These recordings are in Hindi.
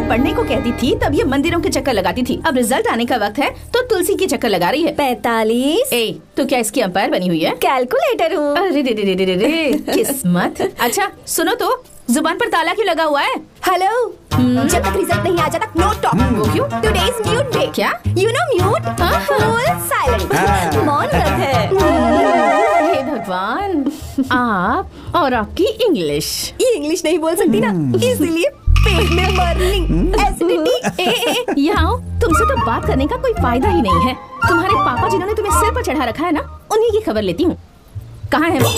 पढ़ने को कहती थी तब ये मंदिरों के चक्कर लगाती थी। अब रिजल्ट आने का वक्त है तो तुलसी की चक्कर लगा रही है। 45। ए, तो क्या इसकी अंपायर बनी हुई है? कैलकुलेटर हूँ। अरे रे रे रे रे रे, किस्मत। अच्छा सुनो तो, जुबान पर ताला क्यों लगा हुआ है? हेलो, जब तक रिजल्ट नहीं आ जाता नो टॉक। वो क्यों? Today is mute day. क्या? You know mute, full silent, मौन व्रत है। हे भगवान, आप और आपकी इंग्लिश। ये इंग्लिश नहीं बोल सकती ना, इसलिए पेट में बर्निंग, एसिडिटी। यहाँ तुमसे तो बात करने का कोई फायदा ही नहीं है। तुम्हारे पापा जिन्होंने तुम्हें सिर पर चढ़ा रखा है ना, उन्हीं की खबर लेती हूँ। कहाँ है वो?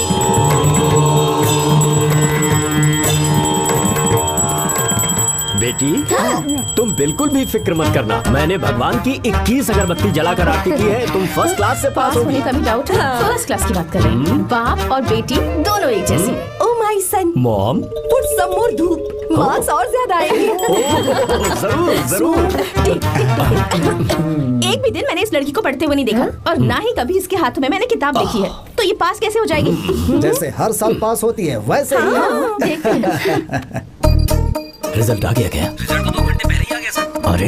बेटी, तुम बिल्कुल भी फिक्र मत करना। मैंने भगवान की 21 अगरबत्ती जलाकर आरती की है। तुम फर्स्ट क्लास से पास होने का भी डाउट है। फर्स्ट क्लास की बात कर रहे हैं। बाप और बेटी दोनों एक जैसी। Oh my son, mom, put some more धूप, मार्क्स और ज्यादा आएंगे। जरूर जरूर। एक भी दिन मैंने इस लड़की को पढ़ते हुए नहीं देखा और ना ही कभी इसके हाथों में मैंने किताब देखी है। तो ये पास कैसे हो जाएगी? जैसे हर साल पास होती है वैसे ही। देखते हैं। रिजल्ट आ गया क्या? रिजल्ट तो 2 घंटे पहले ही आ गया सर। अरे,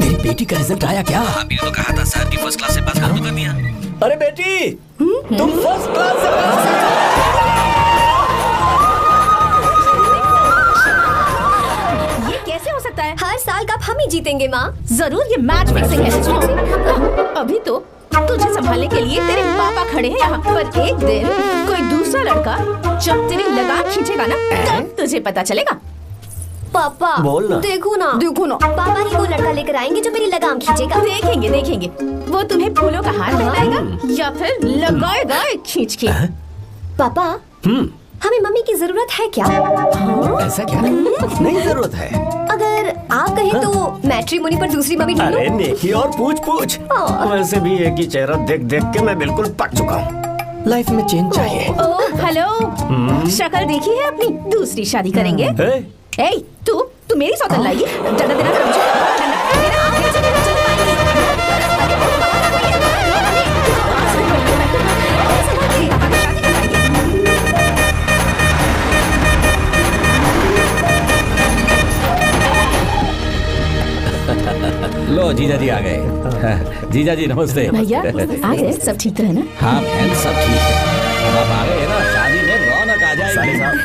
मेरी बेटी का रिजल्ट आया क्या? अभी तो कहा था सर कि फर्स्ट क्लास से पास कर दिया। अरे बेटी, तुम फर्स्ट क्लास से पास। ये कैसे हो सकता है? हर साल कप हम ही जीतेंगे माँ। जरूर ये मैच फिक्सिंग है। अभी तो तुझे संभालने के लिए तेरे पापा खड़े हैं यहाँ पर। एक दिन कोई दूसरा लड़का जब तेरी लगाम खींचेगा ना, तब तुझे पता चलेगा। पापा बोल ना। देखो ना पापा ही वो लड़का लेकर आएंगे जो मेरी लगाम खींचेगा। देखेंगे देखेंगे, वो तुम्हें फूलों का हार पहनाएगा या फिर लगाएगा खींच के। पापा, हमें मम्मी की जरूरत है क्या? ऐसा क्या? नहीं जरूरत है। अगर आप कहें तो मैट्रिमोनी पर दूसरी मम्मी ढूंढो। अरे नेकी और पूछ। वैसे भी एक ही चेहरा देख देख के मैं बिल्कुल पक चुका हूँ। लाइफ में चेंज चाहिए। ओह हेलो, शक्ल देखी है अपनी? दूसरी शादी करेंगे। ए, तू मेरी सौतन लाएगी? ज्यादा देना कर मुझे। लो जीजा जी आ गए। जीजा जी नमस्ते। भैया आ गए, सब ठीक तो है ना? हाँ बहन सब ठीक है। अब आप आ गए ना, शादी में रौनक आ जाएगी। साले साहब,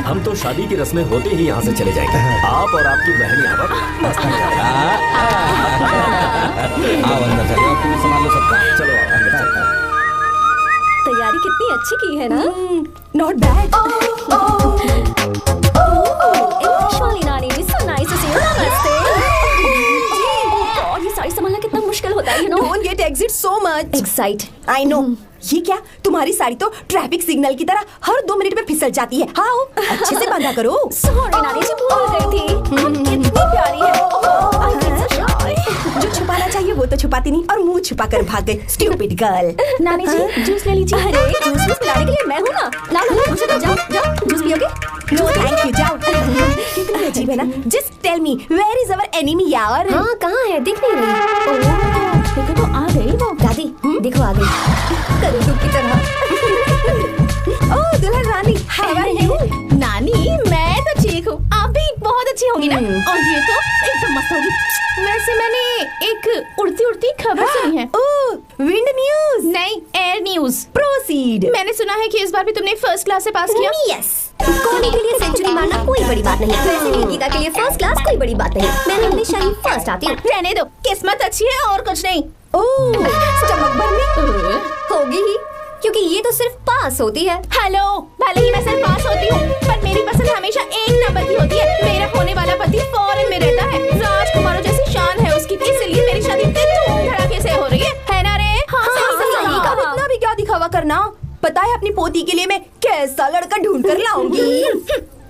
हम तो शादी की रस्में होते ही यहाँ से चले जाएंगे। आप और आपकी बहन यहाँ पर आओ अंदर चलो, तुम संभाल लो सबका। चलो अंदर चलो। तैयारी कितनी अच्छी की है ना? Not bad. नानी जी, so nice to see you. नमस्ते। और ये साड़ी संभालना कितना मुश्किल होता है, you know? Don't get excited so much. Excite. I know. ये क्या, तुम्हारी साड़ी तो ट्रैफिक सिग्नल की तरह हर 2 मिनट में फिसल जाती है। हाँ, अच्छे से बांधा करो। Sorry नानी जी, भूल गई थी। कितनी प्यारी है। I feel so shy. जो छुपाना चाहिए वो तो छुपाती नहीं और मुंह छुपा कर भाग गई। Stupid girl. नानी जी जूस ले लीजिए। अरे जूस पिलाने के लिए मैं हूँ ना। ला मुझे तो जाओ जूस पियोगे? No, thank you. जाओ। कितनी अजीब है ना। Just tell me, where is our enemy यार? हाँ कहाँ है, दिख नहीं रही। देखो तो आ गई वो। दादी देखो आ गई, करूँ की तरह। ओह दुल्हन रानी, how are you? नानी मैं तो ठीक हूँ, आप भी बहुत अच्छी होंगी ना? और ये तो एकदम मस्त होगी। वैसे मैंने एक उड़ती खबर सुनी है। ओह, विंड न्यूज? नहीं, एयर न्यूज। Proceed. मैंने सुना है कि इस बार भी तुमने फर्स्ट क्लास से पास किया। यस, कोहली के लिए सेंचुरी मारना कोई बड़ी बात नहीं। वैसे भी गीता के लिए फर्स्ट क्लास कोई बड़ी बात नहीं। मैंने हमेशा ही फर्स्ट आती हूँ। रहने दो, किस्मत अच्छी है और कुछ नहीं। ओह, स्टमक बर्निंग होगी ही, क्योंकि ये तो सिर्फ पास होती है। हेलो, भले ही मैं सिर्फ पास होती हूँ, पर मेरी पसंद हमेशा 1 नंबर की होती है। मेरा होने वाला पति फॉरेन में रहता है, राजकुमारों जैसी शान है उसकी, इसलिए मेरी शादी इतने धूम धड़ाके से हो रही है ना रे? हाँ, सही कहा। इतना भी क्या दिखावा करना। पता है अपनी पोती के लिए मैं कैसा लड़का ढूंढ कर लाऊंगी।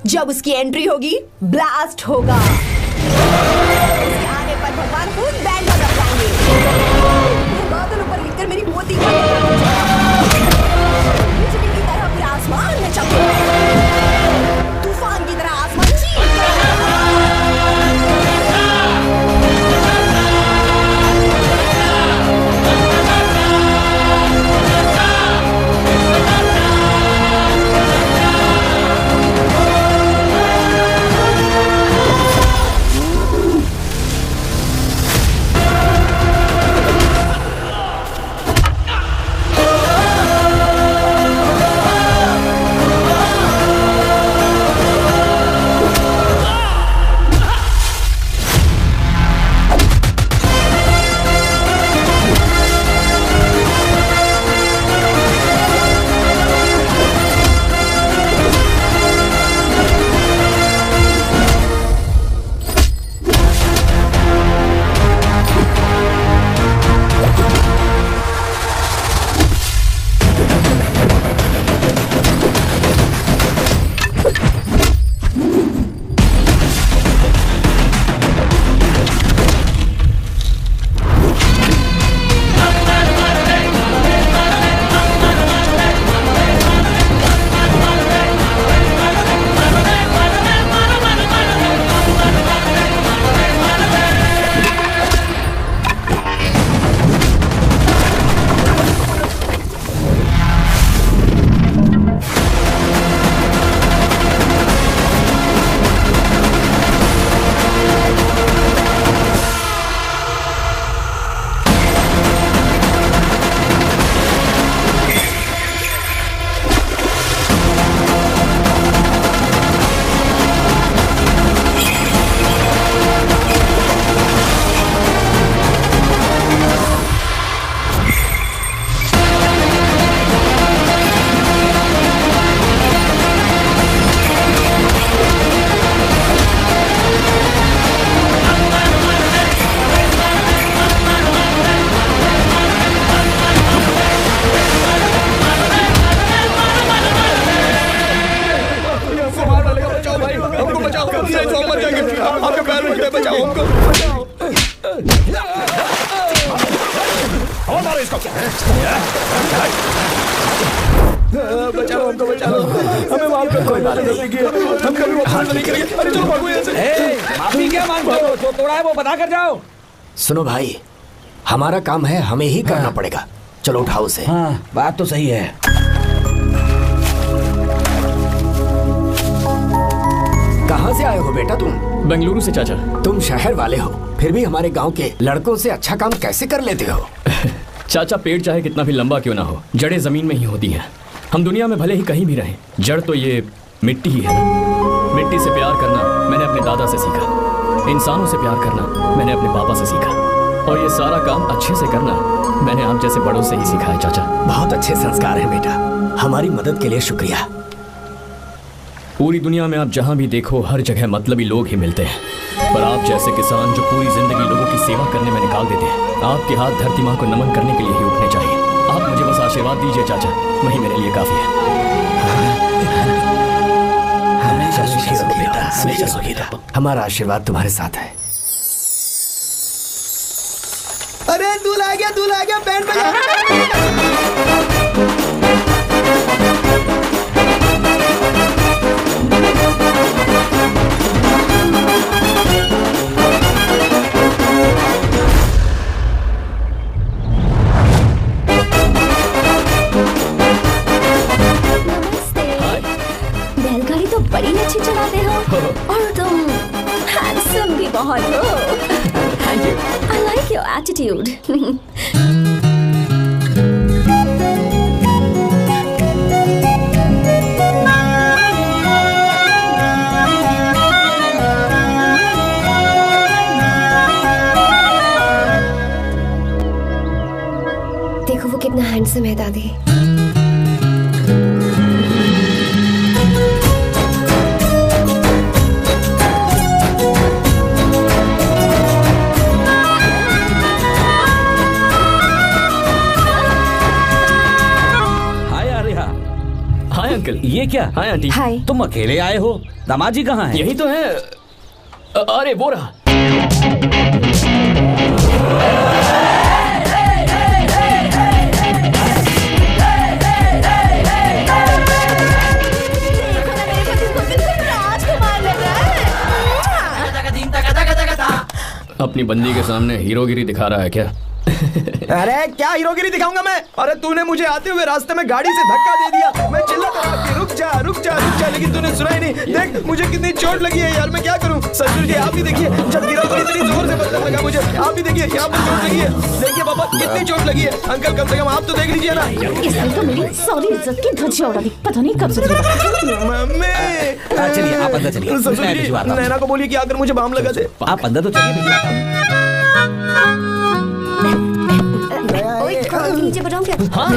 जब उसकी एंट्री होगी, ब्लास्ट होगा। उसके आने पर भगवान खुद बैंड बजा जाएंगे। बादलों पर लिखकर मेरी पोती का बिजली की तरह बचाओ हमको, बचाओ हमें, माफ कर, कोई बात नहीं, हम कभी वापस नहीं करेंगे। अरे चलो भागो यहाँ से। माफी क्या मांगते हो? जो तोड़ा है वो बता कर जाओ। सुनो भाई, हमारा काम है, हमें ही करना पड़ेगा। चलो उठाओ उसे। हाँ बात तो सही है। कहाँ से आए हो बेटा तुम? बेंगलुरु से चाचा। तुम शहर वाले हो, फिर भी हमारे गांव के लड़कों से अच्छा काम कैसे कर लेते हो? चाचा पेड़ चाहे कितना भी लंबा क्यों ना हो, जड़ें जमीन में ही होती हैं। हम दुनिया में भले ही कहीं भी रहें, जड़ तो ये मिट्टी ही है ना। मिट्टी से प्यार करना मैंने अपने दादा से सीखा, इंसानों से प्यार करना मैंने अपने पापा से सीखा, और ये सारा काम अच्छे से करना मैंने आप जैसे बड़ों से ही सीखा है चाचा। बहुत अच्छे संस्कार हैं बेटा, हमारी मदद के लिए शुक्रिया। पूरी दुनिया में आप जहाँ भी देखो हर जगह मतलबी लोग ही मिलते हैं, पर आप जैसे किसान जो पूरी जिंदगी लोगों की सेवा करने में निकाल देते हैं, आपके हाथ धरती माँ को नमन करने के लिए ही उठने चाहिए। आप मुझे बस आशीर्वाद दीजिए चाचा, वही मेरे लिए काफी है। हमेशा सुखी रहो बेटा, हमेशा सुखी रहो। हमारा आशीर्वाद तुम्हारे साथ है। अरे दूल्हा आ गया, बैंड बजा। बैलगाड़ी तो बड़ी अच्छी चलाते हो, और तुम हैंडसम भी बहुत हो। Thank you. I like your attitude. देखो वो कितना हैंडसम है दादी। अंकल। ये क्या? Hi aunty. हाय। तुम अकेले आए हो? दामाद जी कहाँ हैं? यही तो है। अरे वो रहा। अपनी बंदी के सामने हीरोगिरी दिखा रहा है क्या? अरे क्या हीरोगिरी दिखाऊंगा मैं? अरे तूने मुझे आते हुए रास्ते में गाड़ी से धक्का दे दिया। मैं चिल्लाता रहा कि रुक जा रुक जा रुक जा, लेकिन तूने सुना ही नहीं। देख मुझे कितनी चोट लगी है यार, मैं क्या करूं? ससुर जी आप भी देखिए, जब गिरा तो इतनी जोर से बचने लगा मुझे। आप भी देखिए यहाँ पर चोट लगी है। देखिए पापा कितनी चोट लगी है। अंकल कम से कम आप तो देख लीजिए ना। इसने तो मेरी सारी इज्जत की धज्जियां उड़ा दी, पता नहीं कब से। मम्मी चलिए आप अंदर चलिए। ससुर जी नैना को बोलिए कि आकर मुझे बाम लगा दे। आप अंदर तो चलिए। नीचे बताऊं क्या? हाँ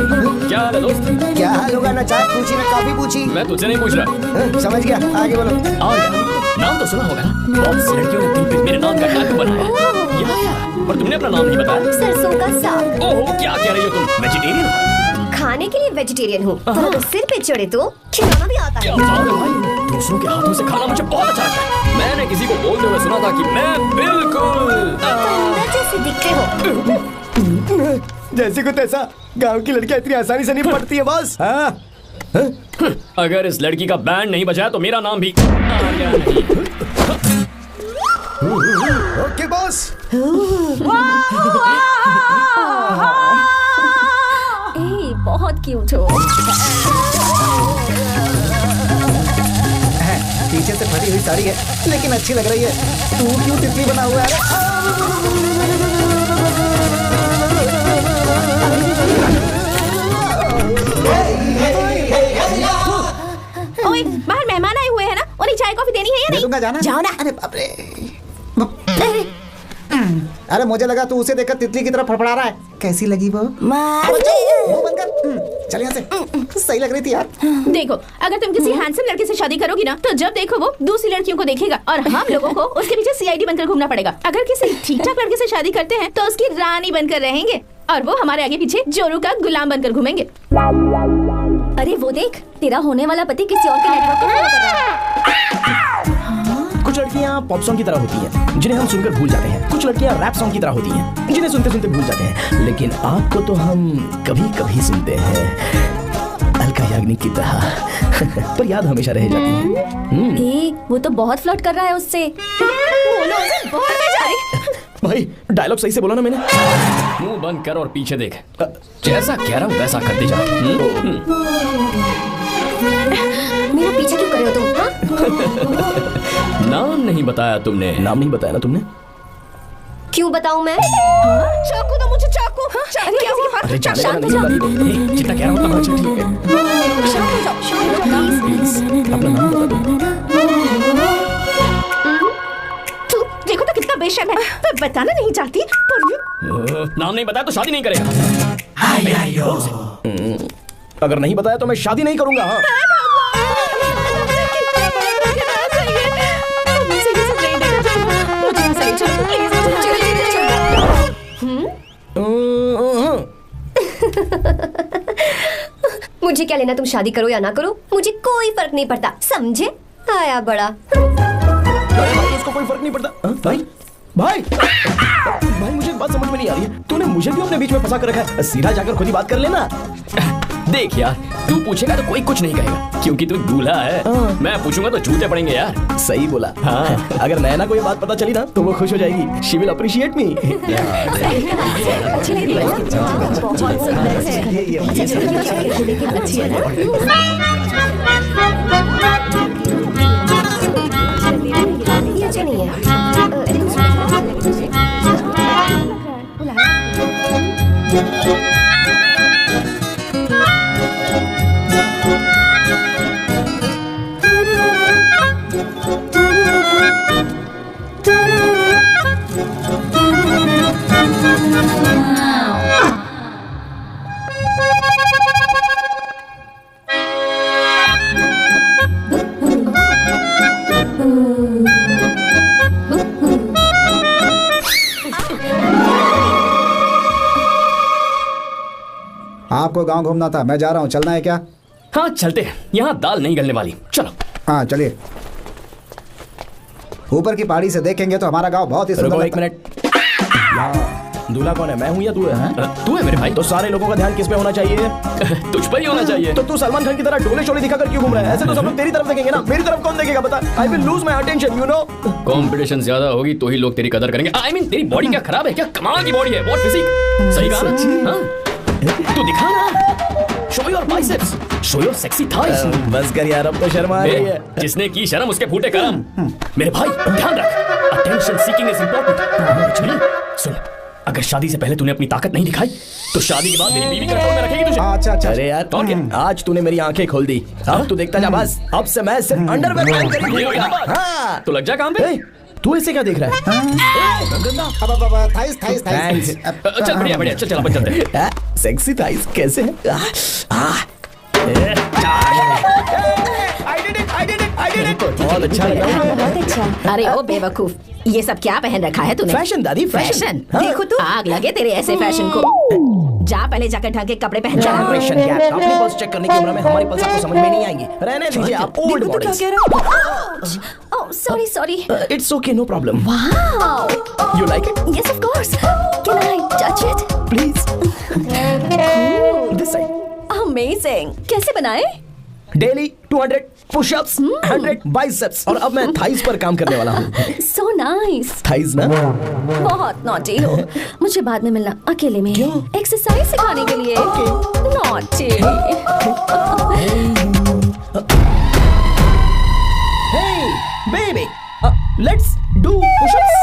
क्या हाल है दोस्त? क्या हाल होगा ना, चाय पूछी ना कॉफी पूछी। मैं तुझसे नहीं पूछ रहा। समझ गया, आगे बोलो। और नाम तो सुना होगा ना, बहुत सी लड़कियों ने दिल पे मेरे नाम का टैटू बनाया है, पर तुमने अपना नाम नहीं बताया। सरसों का साग। ओहो क्या कह रही हो तुम? वेजिटेरियन हो? खाने के लिए वेजिटेरियन हूँ, पर अगर सिर पे चढ़े तो खिलाना भी आता क्या है। बात है भाई, दूसरों के हाथों से खाना मुझे बहुत अच्छा लगता है। मैंने किसी को बोलते हुए सुना था कि मैं बिल्कुल अंदर जैसे दिखते हो। जैसे को तैसा, गांव की लड़कियां इतनी आसानी से नहीं पड़ती है बॉस। हाँ अगर इस लड़की का बैंड नहीं बजाया तो मेरा नाम भी आर्या नहीं। Okay boss. बहुत क्यूट हो। पीछे से फटी हुई साड़ी है लेकिन अच्छी लग रही है। तू क्यों तितली बना हुआ है? ओए बाहर मेहमान आए हुए हैं ना, उन्हें चाय कॉफी देनी है या नहीं? दूंगा, जाना। जाओ ना। अरे बाप रे। अरे मुझे लगा तू उसे देखकर तितली की तरफ फड़फड़ा रहा है। कैसी लगी वो? मुंह बंद कर। चल यहाँ से। सही लग रही थी यार। देखो अगर तुम किसी हैंडसम लड़के से शादी करोगी ना, तो जब देखो वो दूसरी लड़कियों को देखेगा और हम लोगों को उसके पीछे सीआईडी बनकर घूमना पड़ेगा। अगर किसी ठीक ठाक लड़के से शादी करते हैं तो उसकी रानी बनकर रहेंगे और वो हमारे आगे पीछे जोरू का गुलाम बनकर घूमेंगे। अरे वो देख, तेरा होने वाला पति किसी और के नेटवर्क को फॉलो कर रहा है। कुछ लड़कियां पॉप सॉन्ग की तरह होती हैं जिन्हें हम सुनकर भूल जाते हैं। कुछ लड़कियां रैप सॉन्ग की तरह होती हैं जिन्हें सुनते सुनते भूल जाते हैं। लेकिन आपको तो हम कभी कभी सुनते हैं। अलका अग्नि की तरह पर याद हमेशा रह जाती है। वो तो बहुत फ्लर्ट कर रहा है उससे। बहुत मजा आ रही। भाई डायलॉग सही से बोला ना मैंने। मुंह बंद कर और पीछे देख। जैसा कह रहा हूँ वैसा करते जा। मेरा पीछे क्यों कर रहे हो तुम? हाँ? नाम नहीं बताया तुमने। नाम नहीं बताया ना तुमने? क्यों बताऊं मैं? चाकू दो मुझे, चाकू। चाकू क्या उसके पास? अरे जाने शांत वाला हो नहीं जाओ। बता दे। जितना कह रहा हूँ अच्छा ठीक है। शांत हो जाओ, शांत हो जाओ प्लीज। अपना नाम बता दो। तू देखो तो कितना बेशर्म है। मैं बताना नहीं चाहती पर नाम नहीं बताया तो शादी नहीं करेगा। अगर नहीं बताया तो मैं शादी नहीं करूंगा। हाँ। मुझे क्या लेना तुम शादी करो या ना करो, मुझे कोई फर्क नहीं पड़ता, समझे? आया बड़ा। भाई उसको कोई फर्क नहीं पड़ता। हाँ? भाई भाई भाई मुझे एक बात समझ में नहीं आ रही है। तूने मुझे क्यों अपने बीच में फंसा कर रखा है? सीधा जाकर खुद ही बात कर लेना। देख यार, तू पूछेगा तो कोई कुछ नहीं कहेगा क्योंकि तू दूल्हा है। मैं पूछूंगा तो जूते पड़ेंगे यार। सही बोला। हाँ। अगर नैना को ये बात पता चली ना तो वो खुश हो जाएगी। शी विल अप्रिशिएट मी। ये अच्छी नहीं है। आपको गांव घूमना था, मैं जा रहा हूँ, चलना है क्या? हाँ चलते हैं, यहाँ दाल नहीं गलने वाली। चलो। हाँ चलिए। ऊपर की पहाड़ी से देखेंगे तो हमारा गांव बहुत ही सुंदर रुको एक लगता है। मिनट। दूल्हा कौन है, मैं हूँ या तू है? तू है मेरे भाई। तो सारे लोगों का ध्यान किस पे होना चाहिए? तुझ पर ही होना चाहिए। तो तू सलमान खान की तरह डोले शोले दिखाकर क्यों घूम रहा है? ऐसे तो सब लोग तेरी तरफ देखेंगे ना, मेरी तरफ कौन देखेगा बता? I will lose my attention, you know. Competition ज्यादा होगी तो ही लोग तेरी कदर करेंगे। आई मीन तेरी बॉडी क्या खराब है क्या? कमाल की बॉडी है, व्हाट फिजिक। सही कहा ना? हाँ? तू दिखा ना, show your biceps, show your sexy thighs. बस कर यार, अब तो शर्म आ रही है। जिसने की शर्म उसके फूटे करम। मेरे भाई ध्यान रख, अटेंशन सीकिंग इज इंपॉर्टेंट। सुन, अगर शादी से पहले तूने अपनी ताकत नहीं दिखाई तो शादी के बाद तेरी बीवी कंट्रोल में रखेगी तुझे। अच्छा अच्छा। अरे यार तो क्या, आज तूने मेरी आंखें खोल दी। अब तू देखता जा बस, अब से मैं सिर्फ अंडरवेयर पहन कर ही ये हुई ना घूमूंगा। बात? हाँ। तो लग जा काम पे। ए, तू ऐसे क्या देख रहा है? अब थाइस थाइस थाइस। चल बढ़िया बढ़िया, चल अपन चलते हैं। सेक्सी थाइस कैसे है? बहुत अच्छा लगा। बहुत अच्छा। अरे ओ बेवकूफ, ये सब क्या पहन रखा है तूने? फैशन दादी, फैशन। फैशन। हाँ। देखो तू, आग लगे तेरे ऐसे फैशन को। जा पहले जाकर ढंग के कपड़े पहन जा। Generation gap. अपनी पल्स चेक करने की उम्र में हमारी पल्स आपको समझ में नहीं आएंगी। रहने दीजिए, आप old models. Oh sorry sorry. It's okay, no problem. Wow. You like it? Yes of course. Can I touch it? Please. This side. Amazing. कैसे बनाए? डेली 200 पुशअप्स, 100 बाइसेप्स, और अब मैं थाइस पर काम करने वाला हूँ। So nice. थाइस ना? बहुत नॉटी हो। मुझे बाद में मिलना अकेले में। क्यों? एक्सरसाइज सिखाने के लिए। Naughty. Hey, baby, let's do push-ups.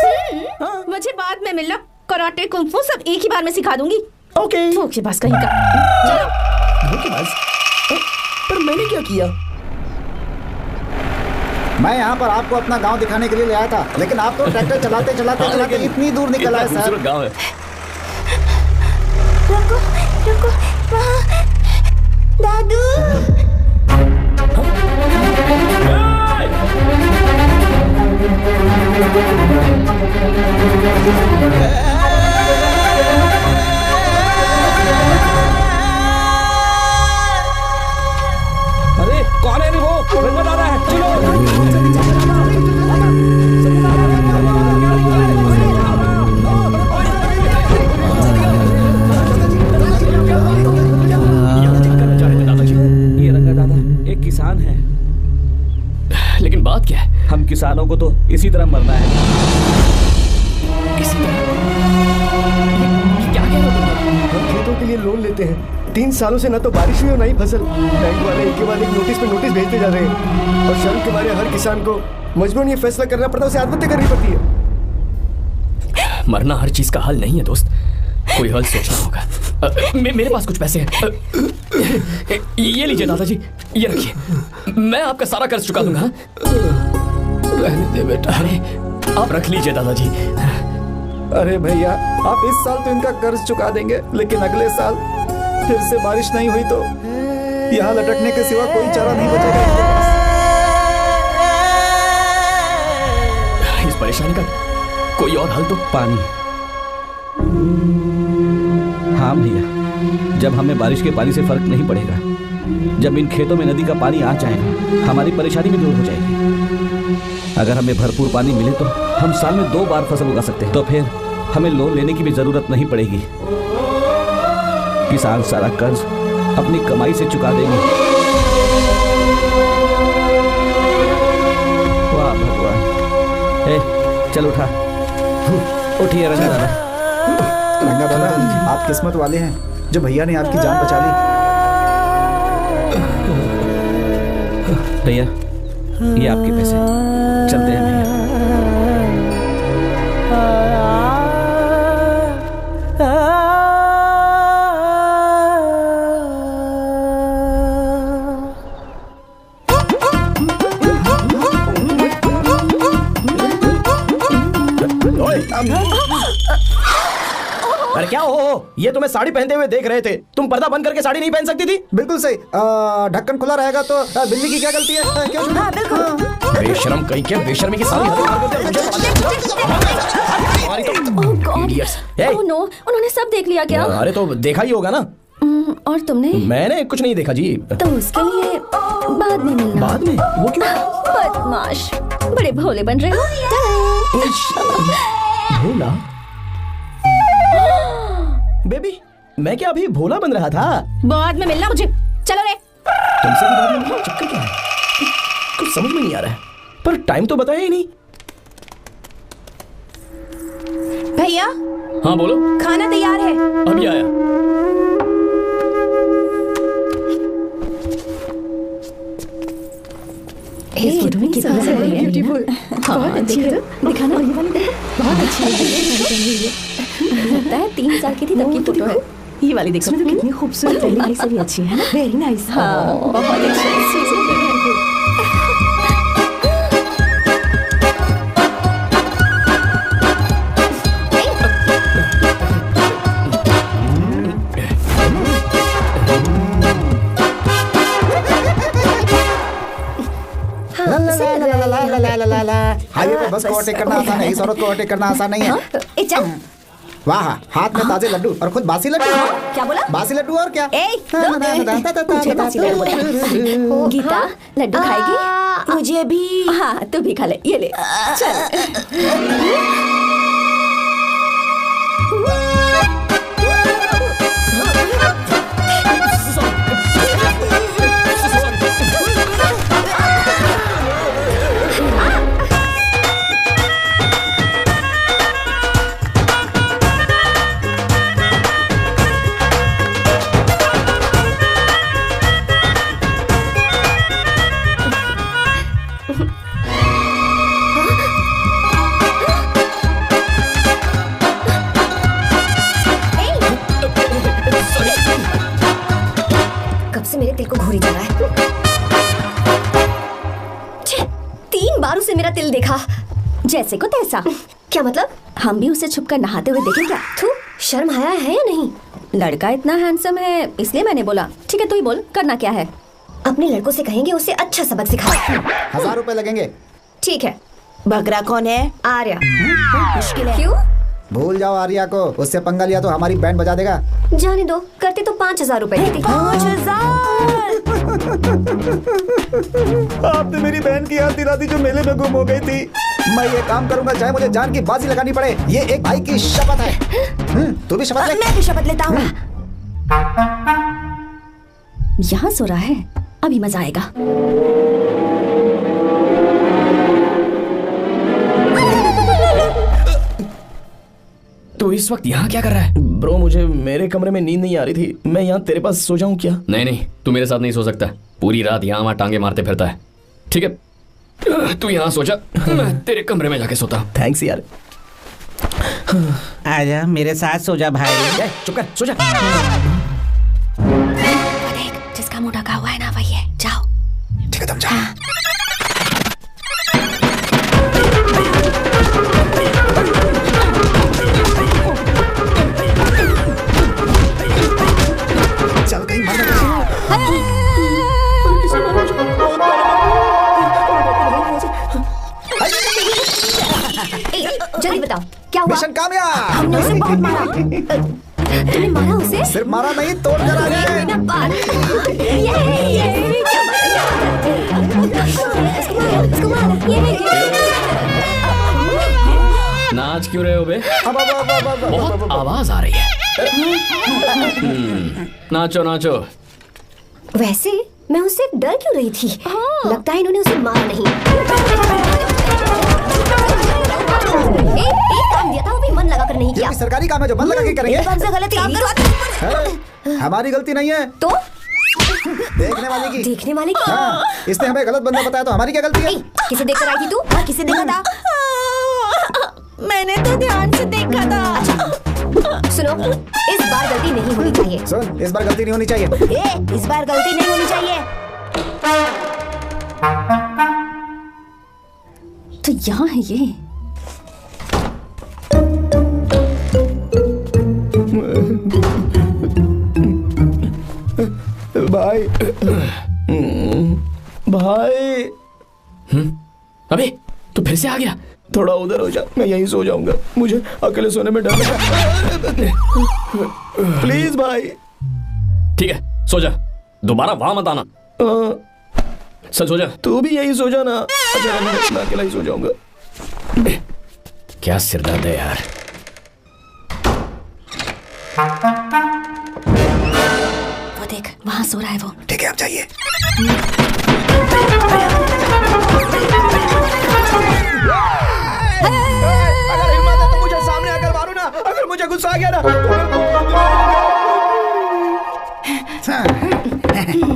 मुझे बाद में मिलना। कराटे कुंफू सब एक ही बार में सिखा दूंगी। Okay. धोखेबाज कहीं का। चलो। धोखेबाज? पर मैंने क्या किया? मैं यहाँ पर आपको अपना गांव दिखाने के लिए ले आया था, लेकिन आप तो ट्रैक्टर चलाते चलाते चलाते इतनी दूर निकल आए सर। खूबसूरत गाँव है। रुको रुको, वहाँ दादू। अरे कौन है वो? रंगत आ रहा है, चलो। ये रंगत किसान हैं। लेकिन बात क्या है? हम किसानों को तो इसी तरह मरना है। इसी तरह? ये क्या कह रहे हो तुम? हम खेतों के लिए लोन लेते हैं। 3 सालों से ना तो बारिश हुई और ना ही फसल। बैंक वाले एक के बाद एक नोटिस पे नोटिस भेजते जा रहे हैं और शर्म के मारे हर किसान को मजबूरन ये फैसला करना पड़ता है, उसे आत्महत्या करनी पड़ती है। मरना हर चीज का हल नहीं है दोस्त, कोई हल सोचना होगा। मेरे पास कुछ पैसे हैं। ये लीजिए दादाजी, ये रखिए, मैं आपका सारा कर्ज चुका दूंगा। रहने दे बेटा। अरे आप रख लीजिए दादाजी। अरे भैया, आप इस साल तो इनका कर्ज चुका देंगे, लेकिन अगले साल फिर से बारिश नहीं हुई तो यहाँ लटकने के सिवा कोई चारा नहीं बचेगा इनके पास। इस परेशानी का कोई और हल तो? पानी। हाँ भैया, जब हमें बारिश के पानी से फर्क नहीं पड़ेगा, जब इन खेतों में नदी का पानी आ जाएगा, हमारी परेशानी भी दूर हो जाएगी। अगर हमें भरपूर पानी मिले तो हम साल में 2 बार फसल उगा सकते हैं, तो फिर हमें लोन लेने की भी जरूरत नहीं पड़ेगी। किसान सारा कर्ज अपनी कमाई से चुका देंगे। वाह भगवान। चल उठा, उठिए रंगा दादा। रंगा दादा, आप किस्मत वाले हैं जो भैया ने आपकी जान बचा ली। भैया, ये आपके पैसे, चलते हैं भैया। अरे क्या हो, ये तुम्हें साड़ी पहनते हुए देख रहे थे, तुम पर्दा बंद करके साड़ी नहीं पहन सकती थी? बिल्कुल सही। ढक्कन खुला रहेगा तो बिल्ली की क्या गलती है? क्यों? हाँ, बिल्कुल। बेशरम कहीं क्या, बेशर्मी की सारी ओह नो, उन्होंने सब देख लिया क्या? अरे तो देखा ही होगा ना। और तुमने? मैंने कुछ नहीं देखा जी। तो उसके लिए बाद में मिलना। बाद में? वो क्यों? बदमाश, बड़े भोले बन रहे हो। भोला? बेबी, मैं क्या अभी भोला बन रहा था? बाद में मिलना मुझे। चलो रे। तुमसे भी बाद में मिलना? चक्कर क्या है? कुछ समझ में नहीं आ रहा है, पर टाइम तो बताया ही नहीं। भैया। हाँ बोलो। खाना तैयार है। अभी आया। इस फोटो में कितना ब्यूटीफुल, बहुत अच्छी है। दिखाना, ये वाली देखो, बहुत अच्छी है। लगता है 3 साल की थी तब की फोटो है। ये वाली देखो, कितनी खूबसूरत है। वाली से भी अच्छी है ना? Very nice. हाँ, बहुत अच्छी। हाईवे पे बस को ओवरटेक करना आसान है, इस औरत को ओवरटेक करना आसान नहीं है। वाह, हाथ में ताजे लड्डू और खुद बासी लड्डू। क्या बोला? बासी लड्डू और क्या? मुझे बासी लड्डू बोला। गीता, लड्डू खाएगी? मुझे भी। हाँ, तू भी खा ले, ये ले। चल। मेरे तिल को घूरी जा रहा है। 3 बार उसे मेरा तिल देखा, जैसे को तैसा। क्या मतलब? हम भी उसे छुपकर नहाते हुए देखें क्या? थू, शर्म आया है या नहीं? लड़का इतना हैंडसम है इसलिए मैंने बोला। ठीक है, तू ही बोल, करना क्या है? अपने लड़कों से कहेंगे उसे अच्छा सबक सिखाओ। 1000 रुपए लगेंगे। ठीक है। बकरा कौन है? आर्या। मुश्किल है। क्यों? भूल जाओ आर्या को, उससे पंगा लिया तो हमारी बैंड बजा देगा। जाने दो, करते तो 5000 रुपए देती। 5000? आपने मेरी बहन की याद दिला दी जो मेले में गुम हो गई थी। मैं ये काम करूंगा चाहे मुझे जान की बाजी लगानी पड़े। ये एक भाई की शपथ है। तू भी शपथ ले। मैं भी शपथ लेता हूँ। यहाँ सो रहा है। अभी मजा आएगा। तो इस वक्त यहाँ क्या कर रहा है? ब्रो मुझे मेरे कमरे में नींद नहीं आ रही थी, मैं यहाँ तेरे पास सो जाऊँ क्या? नहीं नहीं, तू मेरे साथ नहीं सो सकता। पूरी रात यहाँ वहाँ टांगे मारते फिरता है। ठीक है, तू यहाँ सो जा, मैं तेरे कमरे में जाके सोता हूँ। थैंक्स यार। आजा मेरे साथ सो जा भाई। चुप कर, सो जा। देख, जिसका मुंह ढका हुआ है ना वही है। जाओ। ठीक है तुम जाओ। चल कहीं मर ना जल्दी बताओ क्या हुआ? मिशन कामयाब। हमने उसे बहुत मारा। तुमने मारा उसे? सिर्फ मारा नहीं, तोड़ कर आ गए। ना बात। ये क्या इसको मारा। नाच क्यों रहे हो बे? अब बहुत आवाज आ रही है। नाचो नाचो। वैसे मैं उससे डर क्यों रही थी? लगता है इन्होंने उसे मारा नहीं। एक काम दिया था वो भी मन लगा कर नहीं किया। सरकारी काम है जो मन लगा के करेंगे। से गलत काम करो। हमारी गलती नहीं है तो देखने वाले की। देखने वाले की? हाँ, इसने हमें गलत बंदा बताया तो हमारी क्या गलती है? किसे देखकर आई थी तू? किसे देखा था? मैंने तो ध्यान से देखा था। सुनो, इस बार गलती नहीं होनी चाहिए। सुन, इस बार गलती नहीं होनी चाहिए। इस बार गलती नहीं होनी चाहिए। तो यहाँ है ये। भाई भाई। अबे तू फिर से आ गया? थोड़ा उधर हो जा, मैं यहीं सो जाऊंगा। मुझे अकेले सोने में डर लगा। प्लीज भाई। ठीक है, सो जा, दोबारा वहां मत आना। चल सो जा। तू भी यहीं सो जाना। अच्छा मैं अकेला ही सो जाऊंगा। क्या सिरदर्द है यार। वो देख, वहां सो रहा है वो। ठीक है, आप जाइए। अगर हिम्मत है तो मुझे सामने आकर मारो ना। अगर मुझे गुस्सा आ गया ना।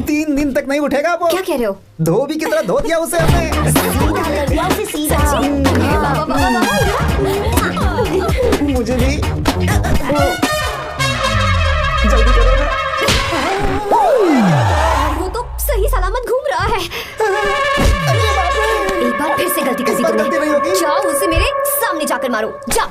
3 दिन तक नहीं उठेगा वो। क्या कह रहे हो? धोबी की तरह धो दिया उसे हमने। मुझे भी जल्दी करो ना। वो तो सही सलामत घूम रहा है। एक बार फिर से गलती कर दी गलती नहीं होगी। तुमने। जाओ उसे मेरे सामने जाकर मारो। जाओ।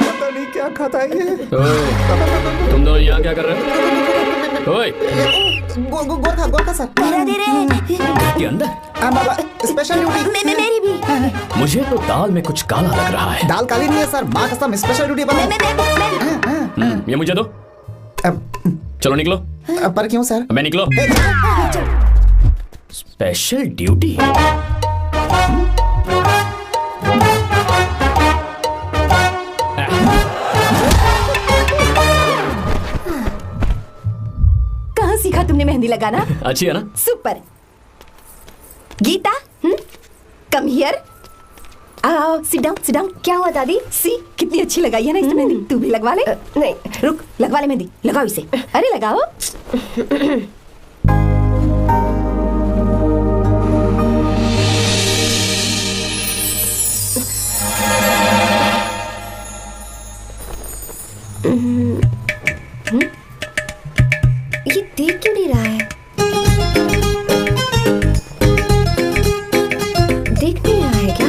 पता नहीं क्या खाता है ये। तुम दो यहाँ क्या कर रहे हो? ओए, गोरखा सर। के अंदर बाबा स्पेशल ड्यूटी। मेरी भी। मुझे तो दाल में कुछ काला लग रहा है। दाल काली नहीं है सर, माँ कसम स्पेशल ड्यूटी पर। ये मुझे दो। चलो निकलो। पर क्यों सर? मैं निकलो। Special duty. कहाँ सीखा तुमने मेहंदी लगाना? अच्छी है ना? सुपर। Geeta, come here. आओ, सिट डाउन। क्या हुआ दादी? सी कितनी अच्छी लगाई है ना इसने मेहंदी। तू भी लगवा ले। नहीं रुक, लगवा ले मेहंदी। लगाओ इसे। अरे लगाओ। ये देख क्यों नहीं रहा है? देख नहीं रहा है क्या?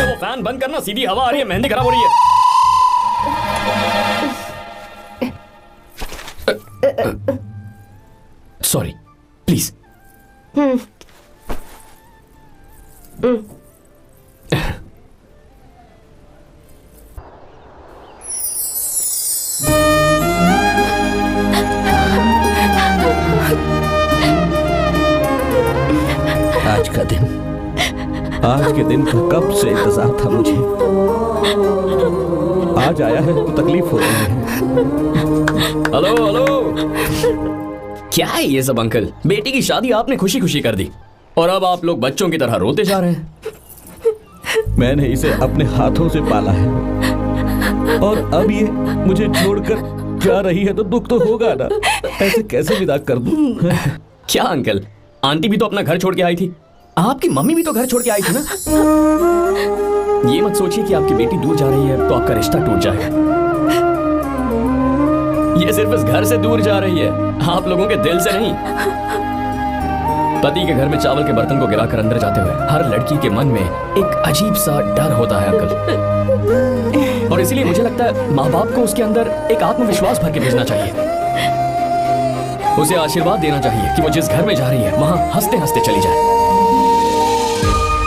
वो फैन बंद करना, सीधी हवा आ रही है, मेहंदी खराब हो रही है। सॉरी, प्लीज आज के दिन का कब से इंतजार था मुझे। आज आया है तो तकलीफ हो रही है। हेलो हेलो, क्या है ये सब अंकल? बेटी की शादी आपने खुशी खुशी कर दी और अब आप लोग बच्चों की तरह रोते जा रहे हैं। मैंने इसे अपने हाथों से पाला है और अब ये मुझे छोड़कर जा रही है तो दुख तो होगा ना। ऐसे कैसे विदा कर दूं? क्या अंकल, आंटी भी तो अपना घर छोड़ के आई थी, आपकी मम्मी भी तो घर छोड़ के आई थी ना। ये मत सोचिए कि आपकी बेटी दूर जा रही है तो आपका रिश्ता टूट जाएगा। ये सिर्फ इस घर से दूर जा रही है, आप लोगों के दिल से नहीं। पति के घर में चावल के बर्तन को गिराकर अंदर जाते हुए हर लड़की के मन में एक अजीब सा डर होता है अंकल, और इसीलिए मुझे लगता है माँ बाप को उसके अंदर एक आत्मविश्वास भर के भेजना चाहिए। उसे आशीर्वाद देना चाहिए कि वो जिस घर में जा रही है वहां हंसते हंसते चली जाए,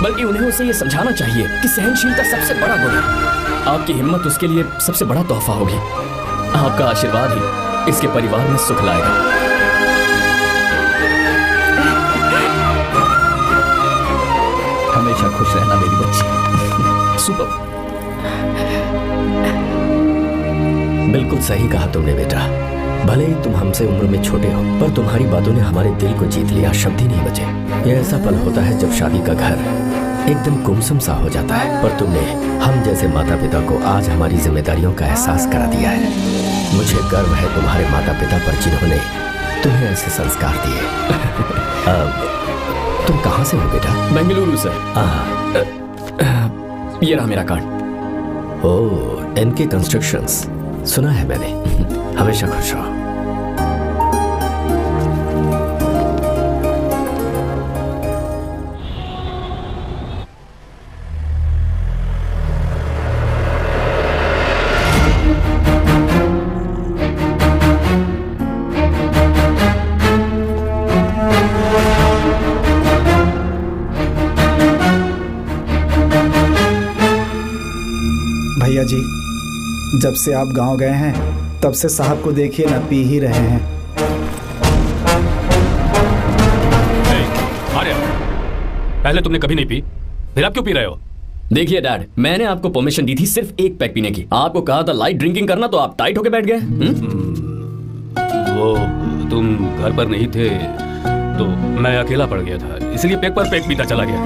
बल्कि उन्हें उसे ये समझाना चाहिए कि सहनशीलता सबसे बड़ा गुण है। आपकी हिम्मत उसके लिए सबसे बड़ा तोहफा होगी। आपका आशीर्वाद ही इसके परिवार में सुख लाएगा। हमेशा खुश रहना मेरी बच्ची। सुपर, बिल्कुल सही कहा तुमने बेटा। भले ही तुम हमसे उम्र में छोटे हो, पर तुम्हारी बातों ने हमारे दिल को जीत लिया, शब्द ही नहीं बचे। यह ऐसा पल होता है जब शादी का घर एकदम गुमसुम सा हो जाता है, पर तुमने हम जैसे माता पिता को आज हमारी जिम्मेदारियों का एहसास करा दिया है। मुझे गर्व है तुम्हारे माता पिता पर जिन्होंने तुम्हें ऐसे संस्कार दिए। तुम कहाँ से हो बेटा? बेंगलुरु से। ये रहा मेरा कार्ड। ओह, एनके कंस्ट्रक्शंस, सुना है मैंने। हमेशा खुश रहो। भैया जी, जब से आप गांव गए हैं तब से साहब को देखिए ना, पी ही रहे हैं। अरे पहले तुमने कभी नहीं पी, फिर आप क्यों पी रहे हो? देखिए डैड, मैंने आपको परमिशन दी थी सिर्फ एक पैक पीने की। आपको कहा था लाइट ड्रिंकिंग करना, तो आप टाइट होके बैठ गए। वो तुम घर पर नहीं थे तो मैं अकेला पड़ गया था, इसलिए पैक पर पैक पीता चला गया।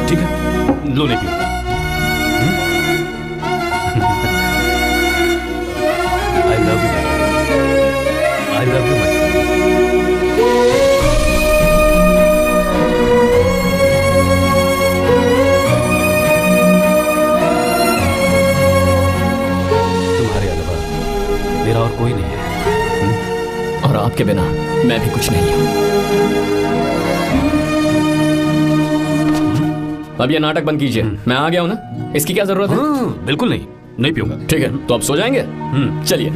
ठीक है, लो नहीं पियो। I love you. I love you, my son. तुम्हारे अलावा मेरा और कोई नहीं है। और आपके बिना मैं भी कुछ नहीं हूं। अब ये नाटक बंद कीजिए। मैं आ गया हूं ना, इसकी क्या जरूरत है? बिल्कुल नहीं, नहीं पीऊंगा। ठीक है, तो आप सो जाएंगे? चलिए।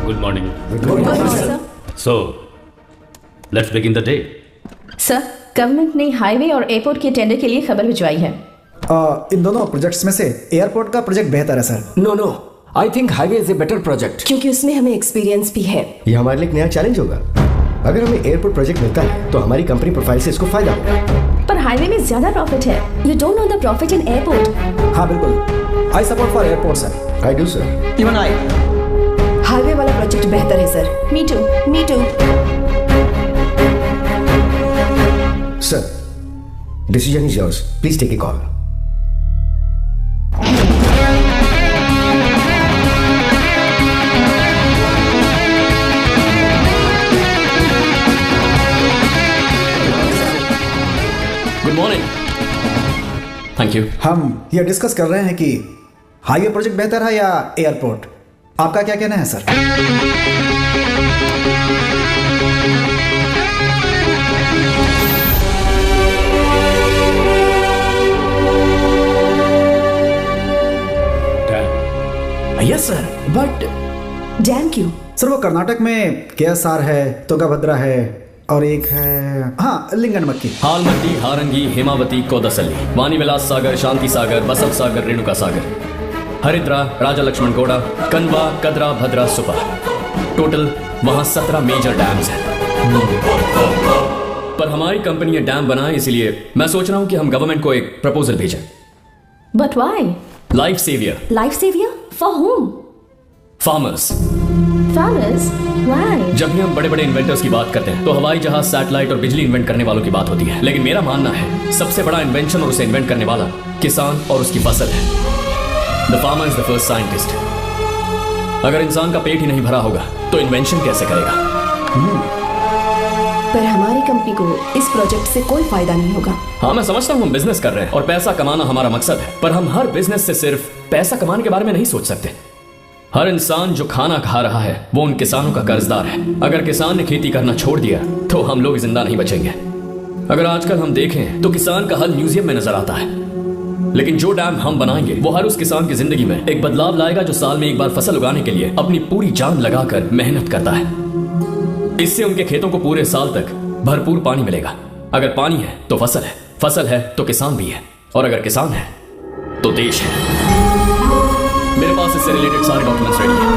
Good morning. Good morning, sir. So, let's begin the day. Sir, government ने हाईवे और एयरपोर्ट के टेंडर के लिए खबर भिजवाई है। इन दोनों प्रोजेक्ट्स में से एयरपोर्ट का प्रोजेक्ट बेहतर है sir. No no, I think highway is a better project, क्योंकि उसमें हमें एक्सपीरियंस भी है। ये हमारे लिए एक नया चैलेंज होगा। अगर हमें एयरपोर्ट प्रोजेक्ट मिलता है तो हमारी कंपनी प्रोफाइल से इसको फायदा होगा। पर हाईवे में ज्यादा प्रॉफिट है। You don't know the profit in airport. हाँ बिल्कुल, I support for airport sir. I do sir. Even I. Highway वाला प्रोजेक्ट बेहतर है sir. Me too, me too. Sir, decision is yours, please take a call. Good morning. Thank you. हम ये डिस्कस कर रहे हैं कि हाईवे प्रोजेक्ट बेहतर है या एयरपोर्ट? आपका क्या कहना है sir? Yes sir, but dam क्यों? सर वो कर्नाटक में केएसआर है, तुंगभद्रा है और एक है हाँ लिंगनमक्की। हालमती, हारंगी, हेमावती, कोदसली, वाणीविलास सागर, शांति सागर, बसव सागर, रेणुका सागर, हरिद्रा, राजा लक्ष्मण गौड़ा, कनवा, कदरा, भद्रा, सुपा। टोटल वहां 17 मेजर डैम्स हैं। पर हमारी कंपनी ये डैम बनाए, इसलिए मैं सोच रहा हूं कि हम गवर्नमेंट को एक प्रपोजल भेजें। But why? Life saviour. Life saviour for whom? Farmers. Farmers? Why? जब भी हम बड़े बड़े इन्वेंटर्स की बात करते हैं तो हवाई जहाज, सैटेलाइट और बिजली इन्वेंट करने वालों की बात होती है, लेकिन मेरा मानना है सबसे बड़ा इन्वेंशन और उसे इन्वेंट करने वाला किसान और उसकी फसल है। The farmer is the first scientist. अगर इंसान का पेट ही नहीं भरा होगा तो इन्वेंशन कैसे करेगा? पर हमारी कंपनी को इस प्रोजेक्ट से कोई फायदा नहीं होगा। हाँ, मैं समझता हूँ हम बिजनेस कर रहे हैं और पैसा कमाना हमारा मकसद है, पर हम हर बिजनेस से सिर्फ पैसा कमाने के बारे में नहीं सोच सकते। हर इंसान जो खाना खा रहा है वो उन किसानों का कर्जदार है। अगर किसान ने खेती करना छोड़ दिया तो हम लोग जिंदा नहीं बचेंगे। अगर आजकल हम देखें तो किसान का हल म्यूजियम में नजर आता है, लेकिन जो डैम हम बनाएंगे वो हर उस किसान की जिंदगी में एक बदलाव लाएगा जो साल में एक बार फसल उगाने के लिए अपनी पूरी जान लगाकर मेहनत करता है। इससे उनके खेतों को पूरे साल तक भरपूर पानी मिलेगा। अगर पानी है तो फसल है, फसल है तो किसान भी है, और अगर किसान है तो देश है। मेरे पास इससे रिलेटेड सारे डॉक्यूमेंट्स रेडी हैं।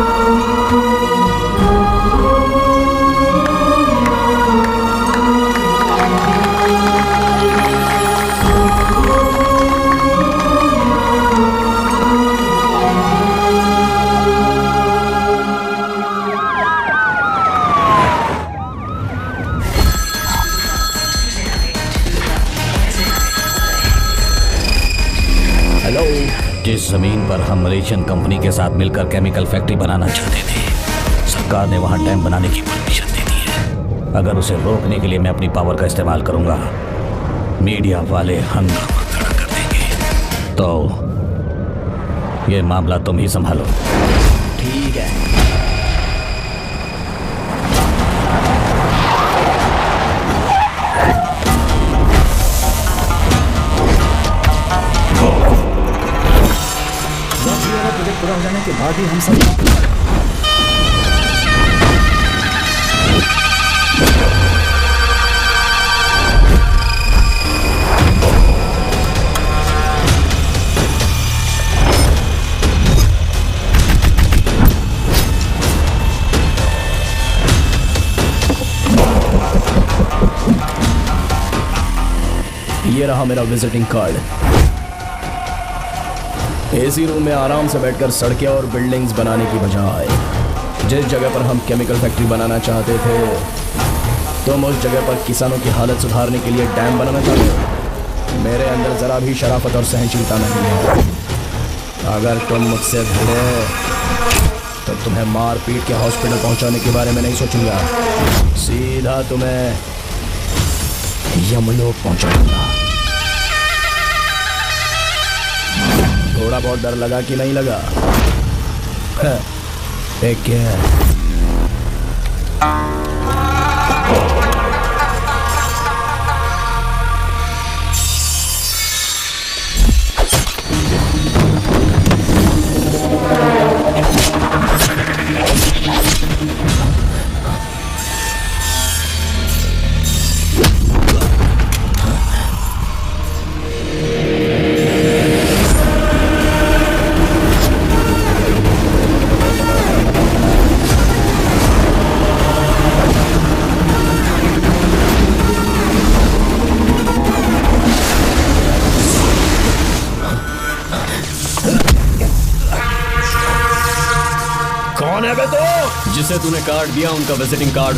जिस जमीन पर हम मलेशियन कंपनी के साथ मिलकर केमिकल फैक्ट्री बनाना चाहते थे, सरकार ने वहां डैम बनाने की परमिशन दे दी है। अगर उसे रोकने के लिए मैं अपनी पावर का इस्तेमाल करूंगा, मीडिया वाले हंगामा खड़ा कर देंगे। तो ये मामला तुम ही संभालो। ठीक है। पूरा हो जाने के बाद ही हम सब ये रहा मेरा विजिटिंग कार्ड। एसी रूम में आराम से बैठकर सड़कें और बिल्डिंग्स बनाने की बजाय जिस जगह पर हम केमिकल फैक्ट्री बनाना चाहते थे, तुम उस जगह पर किसानों की हालत सुधारने के लिए डैम बनाना चाहते हो। मेरे अंदर जरा भी शराफत और सहनशीलता नहीं है। अगर तुम मुझसे भिड़े तो तुम्हें मार पीट के हॉस्पिटल पहुंचाने के बारे में नहीं सोचूंगा, सीधा तुम्हें यमलोक पहुंचाऊंगा। थोड़ा बहुत डर लगा कि नहीं लगा? एक क्या है? जिसे तूने कार्ड दिया उनका विजिटिंग कार्ड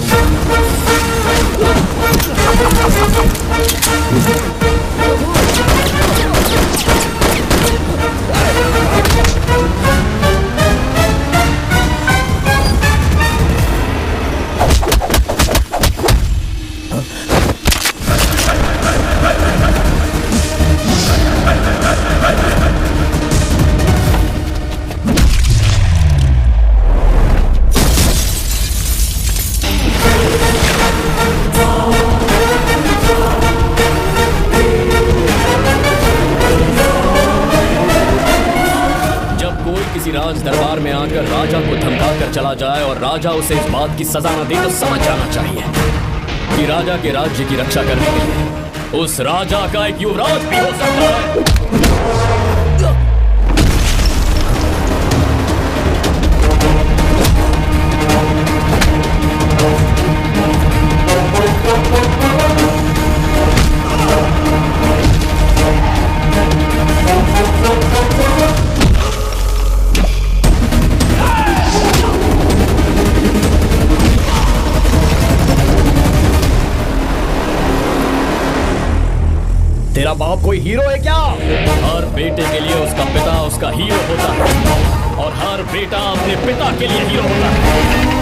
आकर राजा को धमका कर चला जाए और राजा उसे इस बात की सजा न दे तो समझ जाना चाहिए कि राजा के राज्य की रक्षा करने के लिए उस राजा का एक युवराज भी हो सकता है। तेरा बाप कोई हीरो है क्या? हर बेटे के लिए उसका पिता उसका हीरो होता है और हर बेटा अपने पिता के लिए हीरो होता है।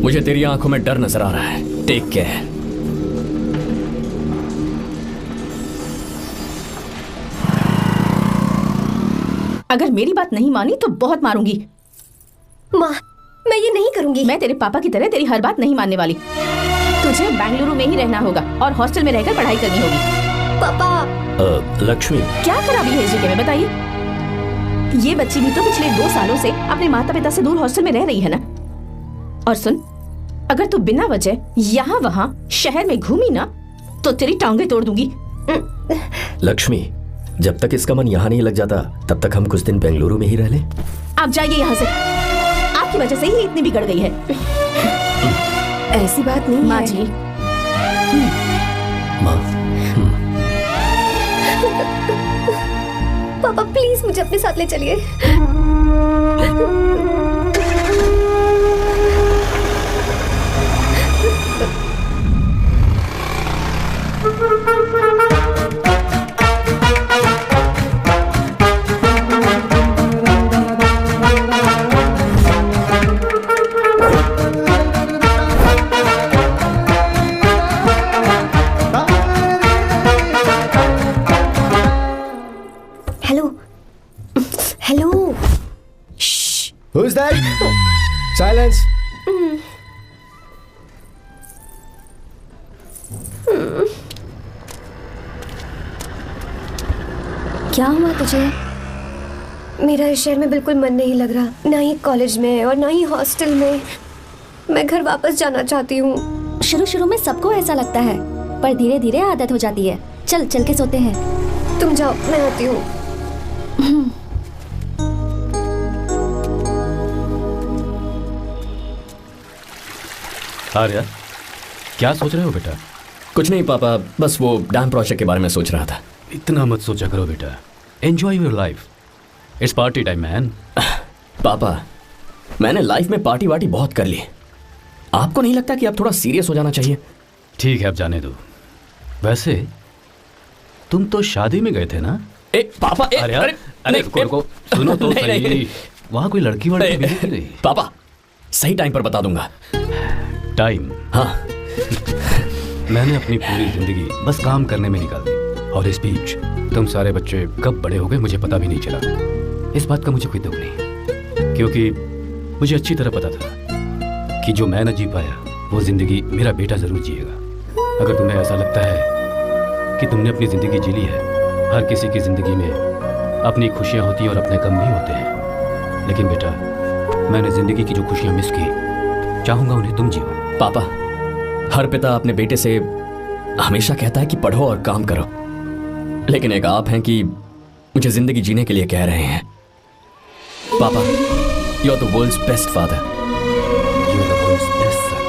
मुझे तेरी आंखों में डर नजर आ रहा है। Take care. अगर मेरी बात नहीं मानी तो बहुत मारूंगी। माँ, मैं ये नहीं करूंगी। मैं तेरे पापा की तरह तेरी हर बात नहीं मानने वाली। तुझे बेंगलुरु में ही रहना होगा और हॉस्टल में रहकर पढ़ाई करनी होगी। पापा। लक्ष्मी, क्या खराबी है इस जगह में बताइए? ये बच्ची भी तो पिछले 2 सालों से अपने माता पिता से दूर हॉस्टल में रह रही है ना। और सुन, अगर तू बिना वजह यहाँ वहाँ शहर में घूमी ना तो तेरी टांगे तोड़ दूंगी। लक्ष्मी, जब तक इसका मन यहाँ नहीं लग जाता तब तक हम कुछ दिन बेंगलुरु में ही रह लें। आप जाइए यहाँ से। आपकी वजह से ही इतनी बिगड़ गई है। ऐसी बात नहीं माँ है। जी। माँ। पापा प्लीज मुझे अपने साथ ले चलिए। हेलो। Who's that? Silence. क्या हुआ तुझे? मेरा इस शहर में बिल्कुल मन नहीं लग रहा, ना ही कॉलेज में और ना ही हॉस्टल में। मैं घर वापस जाना चाहती हूँ। शुरू शुरू में सबको ऐसा लगता है, पर धीरे धीरे आदत हो जाती है। चल चल के सोते हैं। तुम जाओ, मैं आती हूँ। आर्या, क्या सोच रहे हो बेटा? कुछ नहीं पापा, बस वो डैम प्रोजेक्ट के बारे में सोच रहा था। इतना मत सोचा करो बेटा। Enjoy your life. It's party time man. पापा, मैंने लाइफ में पार्टी वार्टी बहुत कर ली। आपको नहीं लगता कि अब थोड़ा सीरियस हो जाना चाहिए? ठीक है, अब जाने दो। वैसे तुम तो शादी में गए थे ना? पापा, अरे रुको, सुनो तो सही। वहाँ कोई लड़की वाली मिली थी? पापा, सही टाइम पर बता दूंगा। टाइम? हाँ। मैंने अपनी पूरी जिंदगी बस काम करने में निकाल दी, और इस बीच तुम सारे बच्चे कब बड़े हो गए मुझे पता भी नहीं चला। इस बात का मुझे कोई दुख नहीं, क्योंकि मुझे अच्छी तरह पता था कि जो मैं न जी पाया वो जिंदगी मेरा बेटा जरूर जिएगा। अगर तुम्हें ऐसा लगता है कि तुमने अपनी जिंदगी जी ली है, हर किसी की जिंदगी में अपनी खुशियाँ होती हैं और अपने गम भी होते हैं, लेकिन बेटा मैंने जिंदगी की जो खुशियाँ मिस की, चाहूंगा उन्हें तुम जियो। पापा, हर पिता अपने बेटे से हमेशा कहता है कि पढ़ो और काम करो, लेकिन एक आप हैं कि मुझे जिंदगी जीने के लिए कह रहे हैं। पापा, you are the world's best father. You are the world's best son.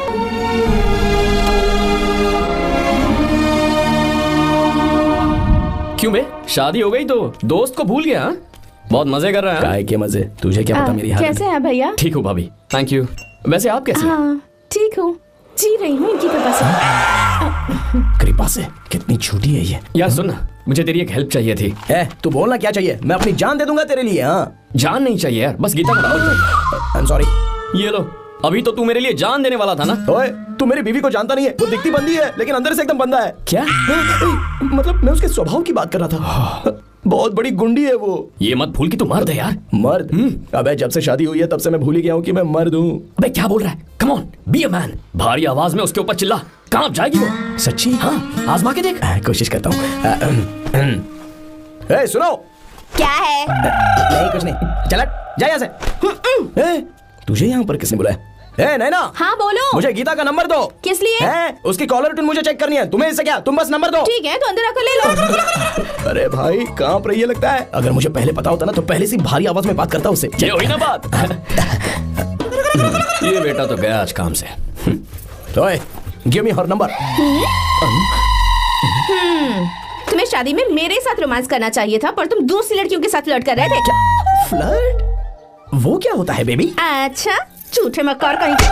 क्यों बे, शादी हो गई तो दोस्त को भूल गया? हा? बहुत मजे कर रहा है। काय के मजे, तुझे क्या पता मेरी हालत। कैसे हैं भैया? ठीक हूँ भाभी, थैंक यू। वैसे आप कैसे? हाँ ठीक हूँ, जी रही हूँ इनकी कृपा से। कृपा से? कितनी झूठी है ये। यार सुन ना, मुझे तेरी एक हेल्प चाहिए थी। तू बोलना क्या चाहिए, मैं अपनी जान दे दूंगा तेरे लिए। हाँ, जान नहीं चाहिए यार, बस गीता का दावत। I am sorry. ये लो, अभी तो तू मेरे लिए जान देने वाला था ना। ओए, तू मेरी बीवी को जानता नहीं है। वो दिखती बंदी है लेकिन अंदर से एकदम बंदा है। क्या? मतलब मैं उसके स्वभाव की बात कर रहा था। बहुत बड़ी गुंडी है वो। ये मत भूल कि तू मर्द है यार। मर्द? अबे जब से शादी हुई है तब से मैं भूल ही गया हूँ कि मैं मर्द हूँ। अबे क्या बोल रहा है? Come on, be a man. भारी आवाज में उसके ऊपर चिल्ला। कहाँ जाएगी वो? सच्ची? हाँ, आजमा के देख। कोशिश करता हूँ। ए, सुनो। क्या है? नहीं कुछ नहीं, चल जा यहाँ से। तुझे यहाँ पर किसने बुलाया? ए नैना। हाँ बोलो। मुझे गीता का नंबर दो। किस लिए? उसकी कॉलर ट्यून मुझे चेक करनी है। तुम्हें इससे क्या? तुम बस नंबर दो। ठीक है तो अंदर आकर ले लो। अरे भाई कांप रही है लगता है। अगर मुझे पहले पता होता ना तो पहले से भारी आवाज में बात करता उससे। ये हुई ना बात। ये बेटा तो गया आज काम से। तो गिव मी हर नंबर। तुम्हें शादी में मेरे साथ रोमांस करना चाहिए था, पर तुम दूसरी लड़कियों के साथ फ्लर्ट कर रहे थे। फ्लर्ट? वो क्या होता है बेबी? अच्छा, झूठे मक्कार कहीं के।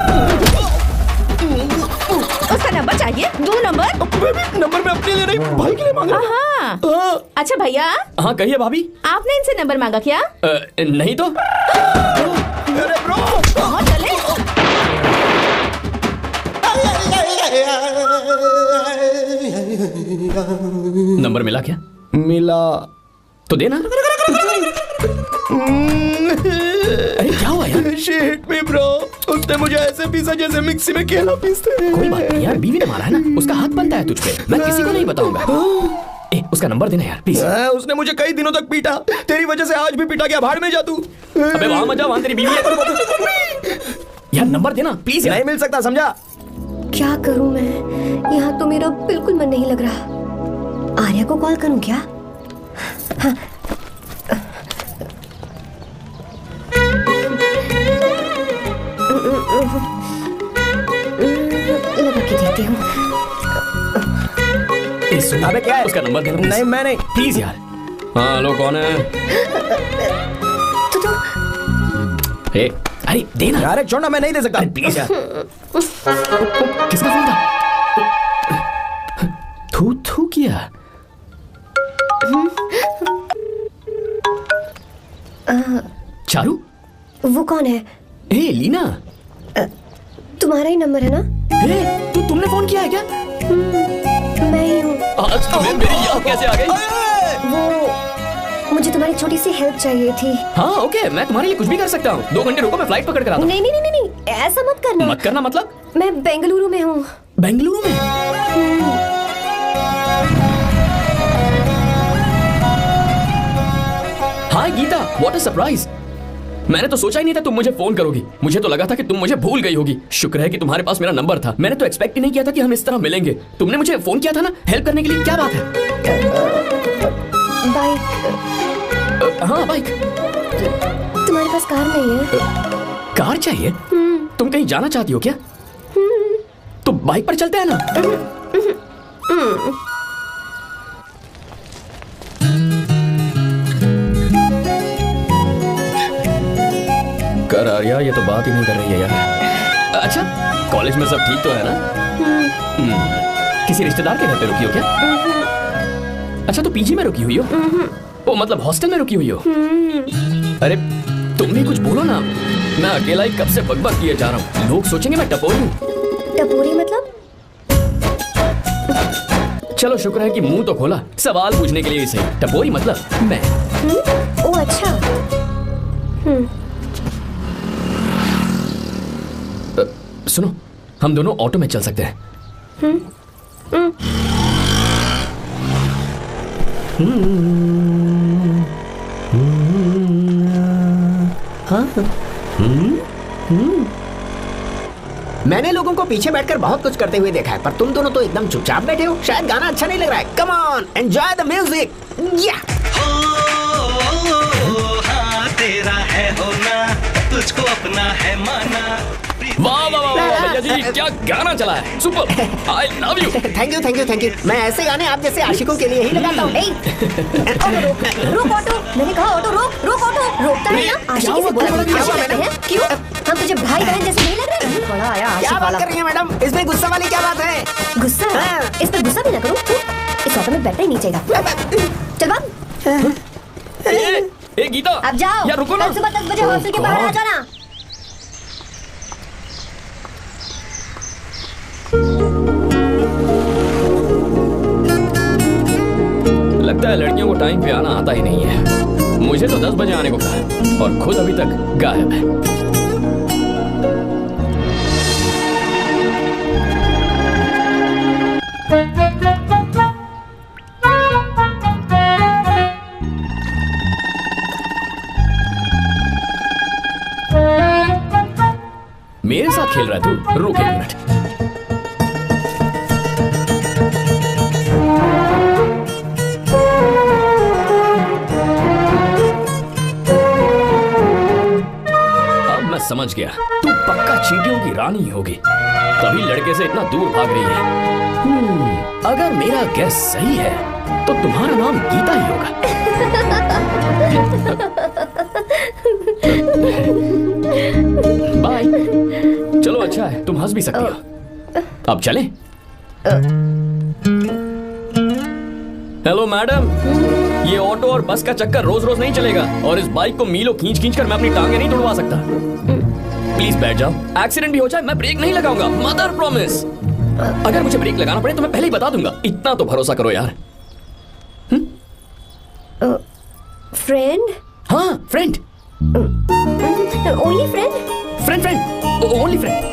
उसका नंबर चाहिए? दो नंबर। बेबी नंबर मैं अपने लिए नहीं, भाई के लिए मांग रहा हूं। हाँ। अच्छा भैया। हाँ कहिए भाभी। आपने इनसे नंबर मांगा क्या? नहीं तो। अरे ब्रो, कहाँ चले? नंबर मिला क्या? मिला तो देना। अरे क्या हुआ यार? शिट मी ब्रो, उसने मुझे ऐसे पीसा जैसे मिक्सी में केला पीसते हैं। कोई बात नहीं यार, बीवी ने मारा है ना, उसका हाथ बनता है तुझ पे। मैं किसी को नहीं बताऊंगा। उसका नंबर देना यार प्लीज। उसने मुझे कई दिनों तक पीटा, तेरी वजह से आज भी पीटा गया। भाड़ में जा तू। अबे वहां मत जा, वहां तेरी बीवी है। यार नंबर देना प्लीज। नहीं मिल सकता, समझा? क्या करूं मैं? यहाँ तो मेरा बिल्कुल मन नहीं लग रहा। आर्या को कॉल करूं क्या? हाँ। लगा के देती हूँ। अबे क्या है? उसका नंबर देना। नहीं मैं नहीं, प्लीज यार। हाँ हेलो, कौन है? तो अरे देना यार। छोड़ना, मैं नहीं दे सकता। प्लीज यार। किसका फोन था? थू थू किया। चारू? वो कौन है? ए लीना। तुम्हारा ही नंबर है ना? ए, तुमने फोन किया है क्या? मैं ही हूँ। आज तुम्हें मेरी याद कैसे आ गई? मुझे तुम्हारी छोटी सी हेल्प चाहिए थी। हाँ ओके, मैं तुम्हारे लिए कुछ भी कर सकता हूँ। 2 घंटे रुको, मैं फ्लाइट पकड़ कर आता हूँ। नहीं नहीं नहीं नहीं, ऐसा मत करना। मत करना मतलब? मैं बेंगलुरु में हूँ। बेंगलुरु में? हाय गीता, व्हाट अ सरप्राइज। मैंने तो सोचा ही नहीं था तुम मुझे फोन करोगी। मुझे तो लगा था कि तुम मुझे भूल गई होगी। शुक्र है कि तुम्हारे पास मेरा नंबर था। मैंने तो एक्सपेक्ट ही नहीं किया था कि हम इस तरह मिलेंगे। तुमने मुझे फोन किया था ना हेल्प करने के लिए। क्या बात है? बाइक। हाँ बाइक। तुम्हारे पास कार नहीं है? कार चाहिए? तुम कहीं जाना चाहती हो क्या? तो बाइक पर चलते हैं ना। कर आर्या, ये तो बात ही नहीं कर रही है यार। अच्छा, कॉलेज में सब ठीक तो है ना? किसी रिश्तेदार के घर पे रुकी हो क्या? अच्छा, तो पीजी में रुकी हुई हो? ओ मतलब हॉस्टल में रुकी हुई हो? अरे तुम भी कुछ बोलो ना। मैं अकेला ही कब से बकबक किए जा रहा हूँ। लोग सोचेंगे मैं टपोरी हूँ। टपोरी मतलब? चलो शुक्र है कि मुंह तो खोला, सवाल पूछने के लिए ही सही। टपोरी मतलब मैं। ओ अच्छा। सुनो, हम दोनों ऑटो में चल सकते हैं। मैंने लोगों को पीछे बैठकर बहुत कुछ करते हुए देखा है, पर तुम दोनों तो एकदम चुपचाप बैठे हो। शायद गाना अच्छा नहीं लग रहा है। Come on, enjoy the music. या तेरा है होना, तुझको अपना है माना। वाह वाह वाह भैया जी, क्या गाना चला है। Super, I love you. Thank you thank you thank you. मैं ऐसे गाने आप जैसे आशिकों के लिए ही लगाता हूँ। रुक ऑटो, मैंने कहा ऑटो रुक। रुक ऑटो, रोकता है ना। आशिकी से बोला क्यों? हम तुझे भाई बहन जैसे नहीं लग रहे? बड़ा आया आशिक वाला। क्या बात कर रही है मैडम? इसमें गुस्सा वाली क्या बात है? गुस्सा? इस पर गुस्सा भी ना करो। इस ऑटो में बैठना ही नहीं चाहिए। चल बात। ए गीता, अब जाओ। यार रुको ना। कल सुबह 10 बजे हॉस्टल के बाहर आ जाना। टाइम पे आना आता ही नहीं है। मुझे तो 10 बजे आने को कहा है और खुद अभी तक गायब है। मेरे साथ खेल रहा है तू? रुक 1 मिनट। अब मैं समझ गया, तू पक्का चींटियों की रानी होगी, तभी लड़के से इतना दूर भाग रही है। अगर मेरा गैस सही है तो तुम्हारा नाम गीता ही होगा। बाय। चलो अच्छा है, तुम हंस भी सकती हो। अब चले? हेलो मैडम, ये ऑटो और बस का चक्कर रोज रोज नहीं चलेगा और इस बाइक को मीलों खींच खींच कर मैं अपनी टांगे नहीं तुड़वा सकता। प्लीज बैठ जाओ, एक्सीडेंट भी हो जाए मैं ब्रेक नहीं लगाऊंगा, मदर प्रॉमिस। अगर मुझे ब्रेक लगाना पड़े तो मैं पहले ही बता दूंगा, इतना तो भरोसा करो यार। फ्रेंड? हाँ friend. Only friend? Friend friend only friend.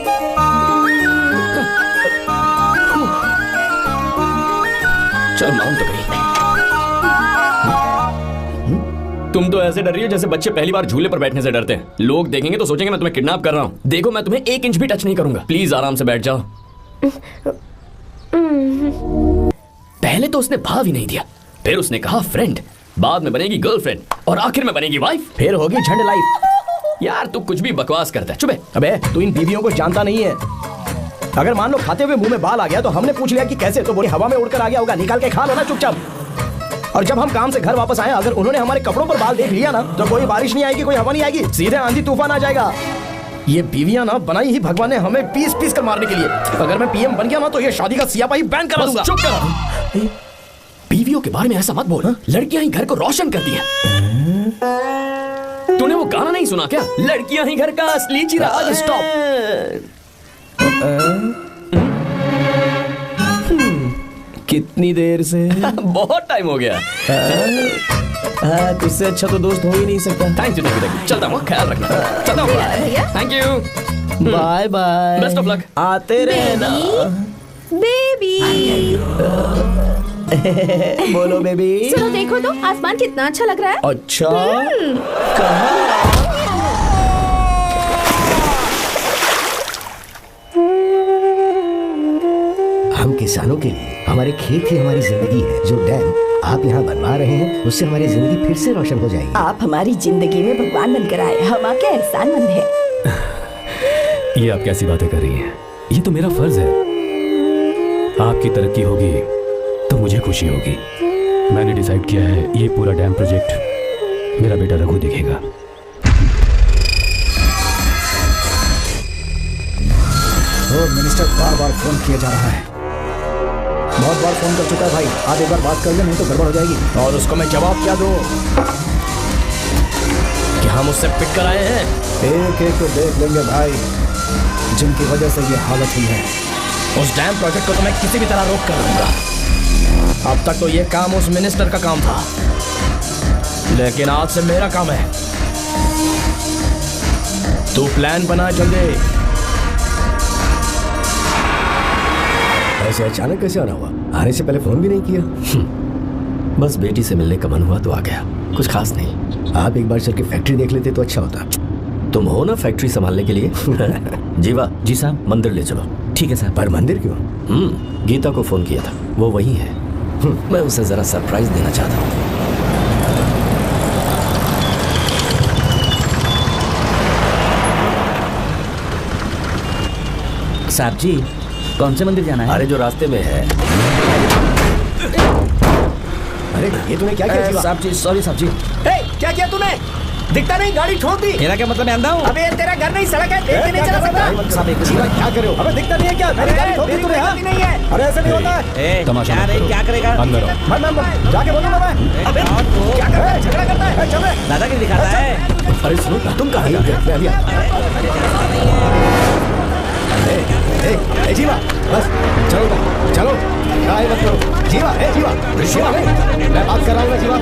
चल माउंट तो गई। तुम तो ऐसे डर रही हो जैसे बच्चे पहली बार झूले पर बैठने से डरते हैं। लोग देखेंगे तो सोचेंगे मैं तुम्हें किडनैप कर रहा हूँ। देखो मैं तुम्हें 1 इंच भी टच नहीं करूंगा, प्लीज आराम से बैठ जाओ। पहले तो उसने भाव ही नहीं दिया, फिर उसने कहा फ्रेंड, बाद में बनेगी गर्लफ्रेंड और आखिर में बनेगी वाइफ, फिर होगी झंड लाइफ। यार तू कुछ भी बकवास करता है, चुप है। अबे तू इन बीवियों को जानता नहीं है। अगर मान लो खाते हुए मुंह में बाल आ गया तो हमने पूछ लिया कि कैसे, तो बोली हवा में उड़कर आ गया होगा, निकाल के खा लो ना चुपचाप। और जब हम काम से घर वापस आए, अगर उन्होंने हमारे कपड़ों पर बाल देख लिया ना तो कोई बारिश नहीं आएगी, कोई हवा नहीं आएगी, सीधे आंधी तूफान आ जाएगा। ये बीवियां ना बनाई ही भगवान ने हमें पीस पीस कर मारने के लिए। अगर मैं पीएम बन गया ना तो ये शादी का सियापाही बैन करा दूंगा। चुप कर। बीवियों के बारे में ऐसा मत बोल, लड़कियां ही घर को रोशन करती हैं। तूने वो गाना नहीं सुना क्या, लड़कियां ही घर का असली चिराग? स्टॉप। कितनी देर से? बहुत टाइम हो गया। तुझसे अच्छा तो दोस्त हो ही नहीं सकता। Thank you thank you. चलता हूँ, ख्याल रखना। चलता हूँ, thank you, bye bye, best of luck. आते रहना बेबी। बोलो बेबी। चलो देखो तो आसमान कितना अच्छा लग रहा है। अच्छा कहाँ? हम किसानों के लिए हमारे खेत ही हमारी जिंदगी है। जो डैम आप यहाँ बनवा रहे हैं उससे हमारी जिंदगी फिर से रोशन हो जाएगी। आप हमारी जिंदगी में भगवान बनकर आए, हम आपके एहसानमंद हैं। ये आप कैसी बातें कर रही हैं? ये तो मेरा फर्ज है। आपकी तरक्की होगी तो मुझे खुशी होगी। मैंने डिसाइड किया है ये पूरा डैम प्रोजेक्ट मेरा बेटा रघु देखेगा। मिनिस्टर बार बार फोन किया जा रहा है, बहुत बार फोन कर चुका है भाई। आज एक बार बात कर ले, नहीं तो गड़बड़ हो जाएगी। और उसको मैं जवाब क्या दूं कि हम उससे पिट कर आए हैं? एक एक को देख लेंगे भाई, जिनकी वजह से ये हालत हुई है। उस डैम प्रोजेक्ट को तो मैं किसी भी तरह रोक कर दूंगा। अब तक तो ये काम उस मिनिस्टर का काम था, लेकिन आज से मेरा काम है। तू प्लान बना जल्दी। ऐसे अचानक कैसे आना हुआ? आने से पहले फोन भी नहीं किया? बस बेटी से मिलने का मन हुआ तो आ गया, कुछ खास नहीं। आप एक बार चल के फैक्ट्री देख लेते तो अच्छा होता। तुम हो ना फैक्ट्री संभालने के लिए। जीवा जी साहब। मंदिर ले चलो। ठीक है साहब। पर मंदिर क्यों? गीता को फोन किया था, वो वही है। मैं उसे जरा सरप्राइज देना चाहता हूँ। साहब जी, कौन से मंदिर जाना है? अरे जो रास्ते में है। अरे ये तूने क्या किया? साहब जी सॉरी साहब जी। क्या किया तूने? दिखता नहीं, गाड़ी ठोक दी। मेरा क्या मतलब, मैं अंधा हूँ? अबे तेरा घर नहीं, सड़क है, देख के नहीं चला सकता। जीवा क्या करे हो? अबे दिखता नहीं है क्या? मेरी गाड़ी ठोक दी तूने? हाँ नहीं है। अरे ऐसा नहीं होता है। तमाशा क्या रे, क्या करेगा? अंदर आओ। मैं जाके बोलूंगा मैं। अबे क्या कर रहा है? झगड़ा करता है? चल रे। दादागिरी दिखाता है। अरे सुनो, तुम कहाँ जीवा? बस चलो चलो, काय मत करो। जीवा मैं बात कर रहा हूँ जीवा।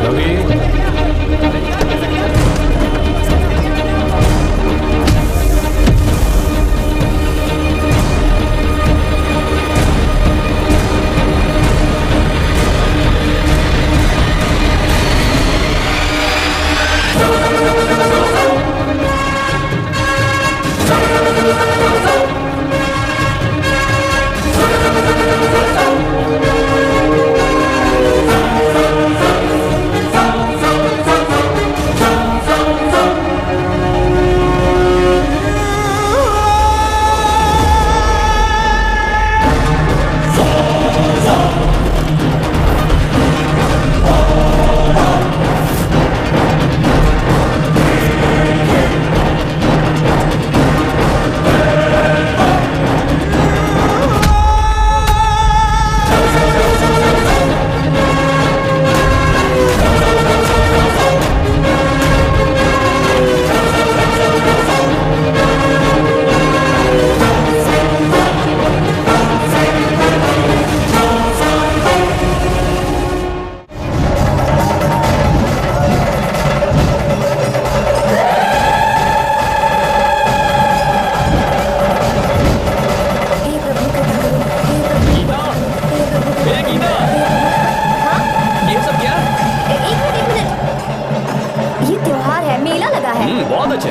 बहुत अच्छे।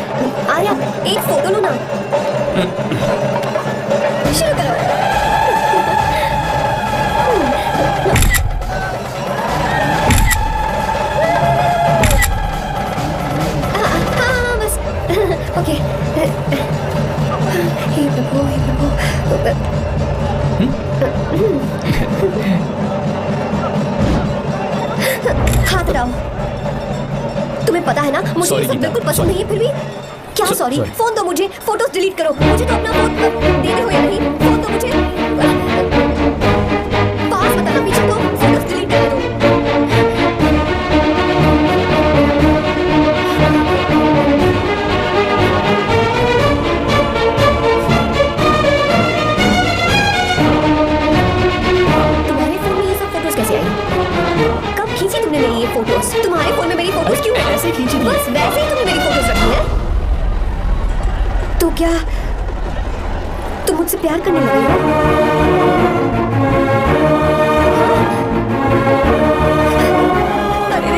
आर्या एक फोटो लो ना। शुरू करो। हाँ बस ओके। हे प्रभु हे प्रभु। हाथ हटाओ। तुम्हें पता है ना मुझे ये सब बिल्कुल पसंद नहीं है, फिर भी क्या सॉरी। फोन दो मुझे, फोटोज डिलीट करो। मुझे तो अपना फोन दे रहे हो या नहीं? फोन दो मुझे। पास बताना पीछे को, फोटोज डिलीट कर दो। तुम्हारे फोन में ये सब फोटोज कैसे आई? कब खींची तुमने मेरी ये फोटोज? तुम्हारे फोन में मेरी फोटोज क्यों ऐसे खींची? बस वैसे ही तुमने मेरी फोटोज रखी है। तो क्या तुम मुझसे प्यार करने लगे हो? अरे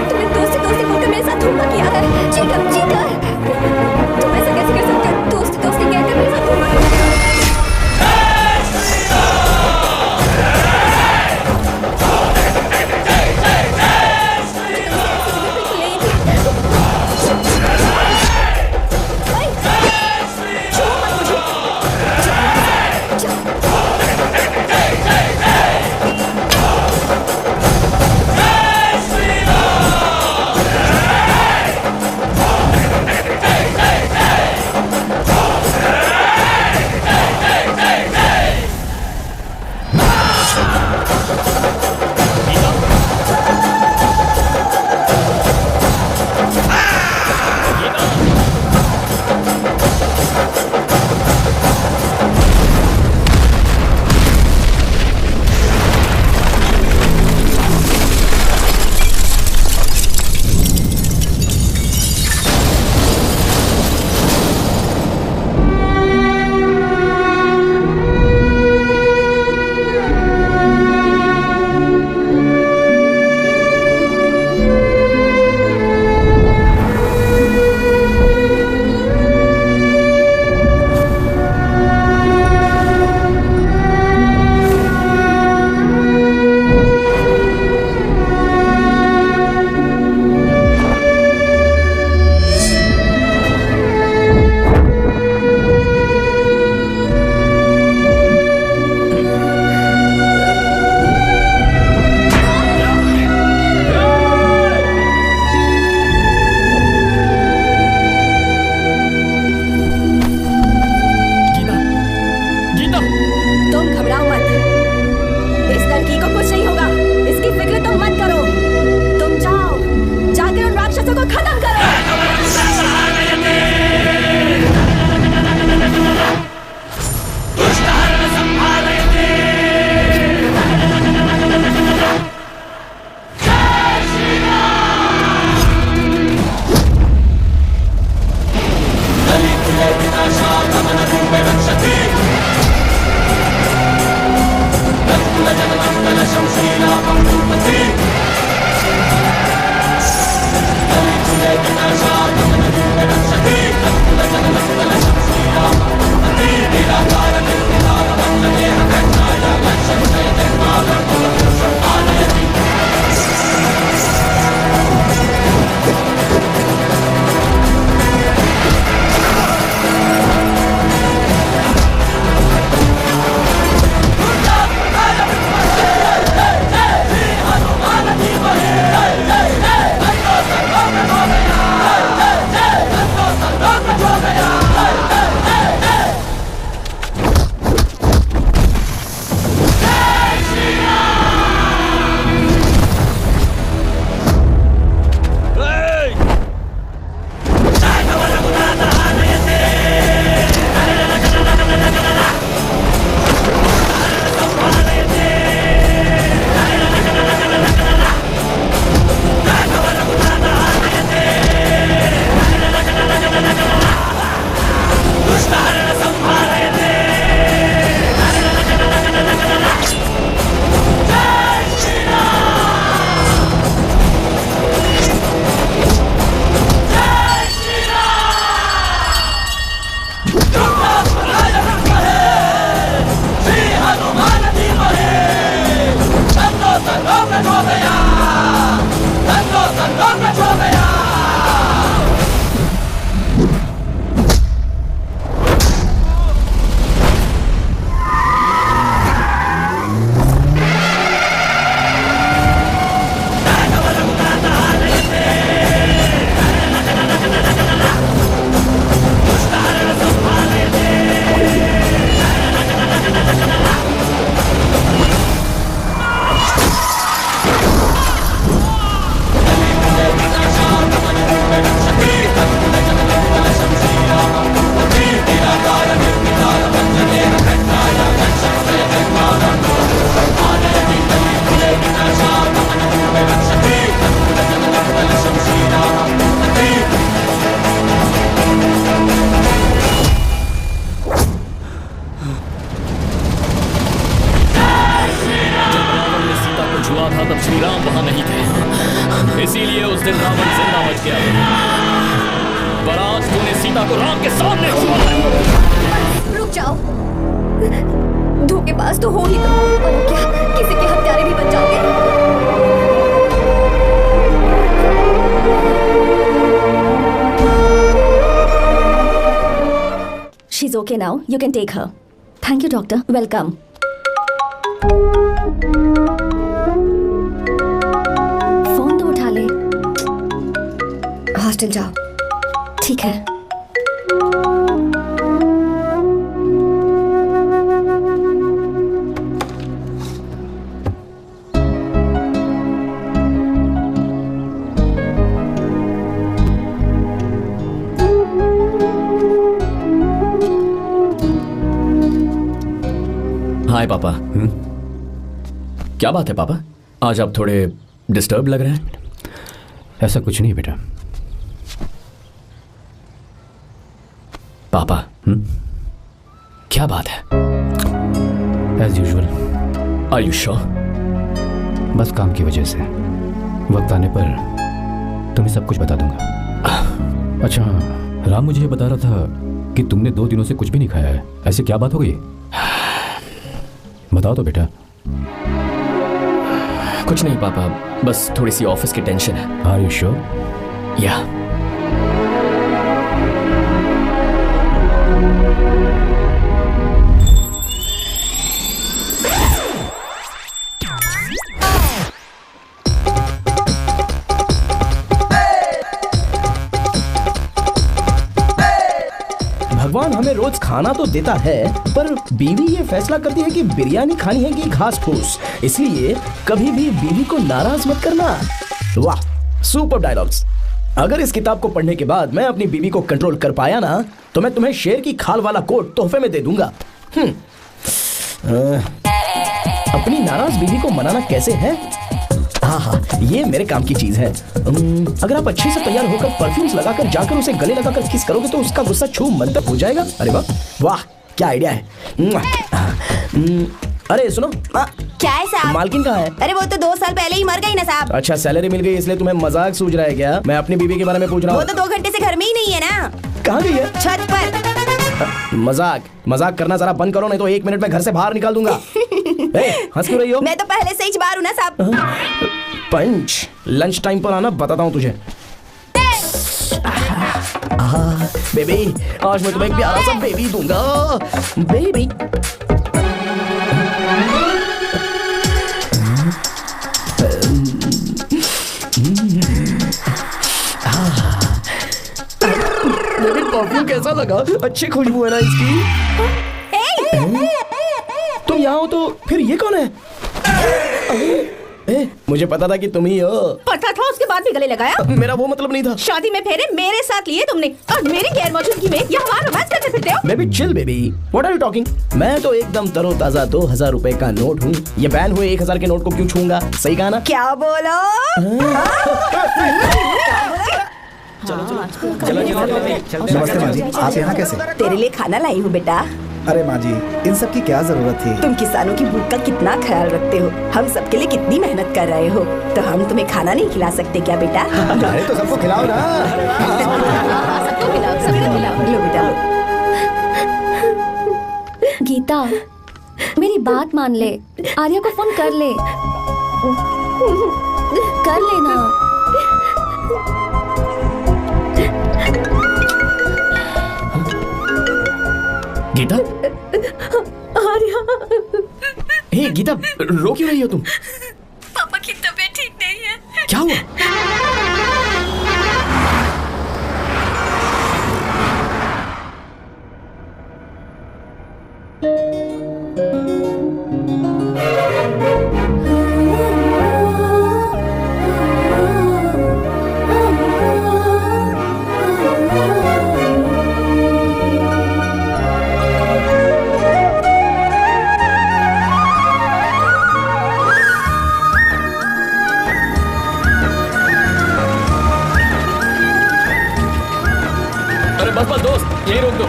तुमने दोस्ती बोलकर मेरे साथ धोखा किया है। चीटर चीटर, तुम ऐसा कैसे कर सकते हो? दोस्ती कहकर मेरे साथ धोखा किया। रहा था तब श्री राम वहां नहीं थे, इसीलिए उस दिन रावण जिंदा बच गया। पर आज तूने सीता को राम के सामने छुआ है। रुक जाओ, धोखेबाज तो हो ही तुम, और क्या किसी के हत्यारे भी बन जाओगे। She's okay now. You can take her. Thank you, doctor. Welcome. Phone तो उठा ले। हॉस्टल जाओ। ठीक है। हाय पापा। क्या बात है पापा, आज आप थोड़े डिस्टर्ब लग रहे हैं। ऐसा कुछ नहीं बेटा। पापा क्या बात है? As usual. Are you sure? बस काम की वजह से। वक्त आने पर तुम्हें सब कुछ बता दूंगा। अच्छा, राम मुझे ये बता रहा था कि तुमने 2 दिनों से कुछ भी नहीं खाया है। ऐसे क्या बात हो गई? बताओ तो बेटा। कुछ नहीं पापा, बस थोड़ी सी ऑफिस की टेंशन है। Are you sure? या। भगवान हमें रोज खाना तो देता है, पर बीवी ये फैसला करती है कि बिरयानी खानी है कि घास फूस। इसलिए कभी भी बीवी को नाराज मत करना। वाह, सुपर डायलॉग्स। अगर इस किताब को पढ़ने के बाद मैं अपनी बीवी को कंट्रोल कर पाया ना, तो मैं तुम्हें शेर की खाल वाला कोट तोहफे में दे दूंगा। अपनी नाराज बीवी को मनाना कैसे है? हाँ, ये मेरे काम की चीज है। अगर आप अच्छे से तैयार होकर परफ्यूम्स लगाकर जाकर उसे गले लगाकर किस करोगे तो उसका गुस्सा छू मंतक हो जाएगा। अरे वाह वाह, क्या आइडिया है। अरे सुनो, क्या है साहब? मालकिन कहाँ है? अरे वो तो 2 साल पहले ही मर गई ना साहब। अच्छा, सैलरी मिल गई इसलिए तुम्हें मजाक सूझ रहा है क्या? मैं अपनी बीवी के बारे में पूछ रहा हूँ। वो तो 2 घंटे से घर में ही नहीं है ना। कहाँ गई है? छत पर। मजाक करना जरा बंद करो, नहीं तो 1 मिनट में घर से बाहर निकाल दूंगा। हंस क्यों रही हो? मैं तो पहले से ही बाहर हूँ ना साहब। पंच, लंच टाइम पर आना, बताता हूँ तुझे। बेबी, आज मैं तुम्हें एक प्यारा सा बेबी दूंगा। बेबी परफ्यूम कैसा लगा? अच्छी खुशबू है ना इसकी। तुम यहाँ हो तो फिर ये कौन है? मुझे पता था कि तुम ही हो। पता था, उसके बाद भी गले लगाया? मेरा वो मतलब नहीं था। शादी में फेरे मेरे साथ लिए तुमने और मेरी गैर मौजूदगी में यहाँ वहाँ रोमांस करते फिरते हो। Baby chill baby, what are you talking? मैं तो एकदम तरोताजा 2000 रुपए का नोट हूँ। ये बैन हुए 1000 के नोट को क्यों छूंगा? सही कहा ना? क्या बोलो? नमस्ते माँ जी, आप यहाँ कैसे? तेरे लिए खाना लाई हूँ बेटा। अरे माँ जी, इन सब की क्या जरूरत थी? तुम किसानों की भूख का कितना ख्याल रखते हो, हम सबके लिए कितनी मेहनत कर रहे हो, तो हम तुम्हें खाना नहीं खिला सकते क्या बेटा? अरे तो सबको खिलाओ ना। सबको खिलाओ, सबको खिलाओ। लो बेटा लो। गीता, मेरी बात मान ले, आर्या को फोन कर ले। कर लेना। गीता? आर्या। हे गीता, रो क्यों रही हो तुम? पापा की तबीयत ठीक नहीं है। क्या हुआ? बस दोस्त, यही रोक दो।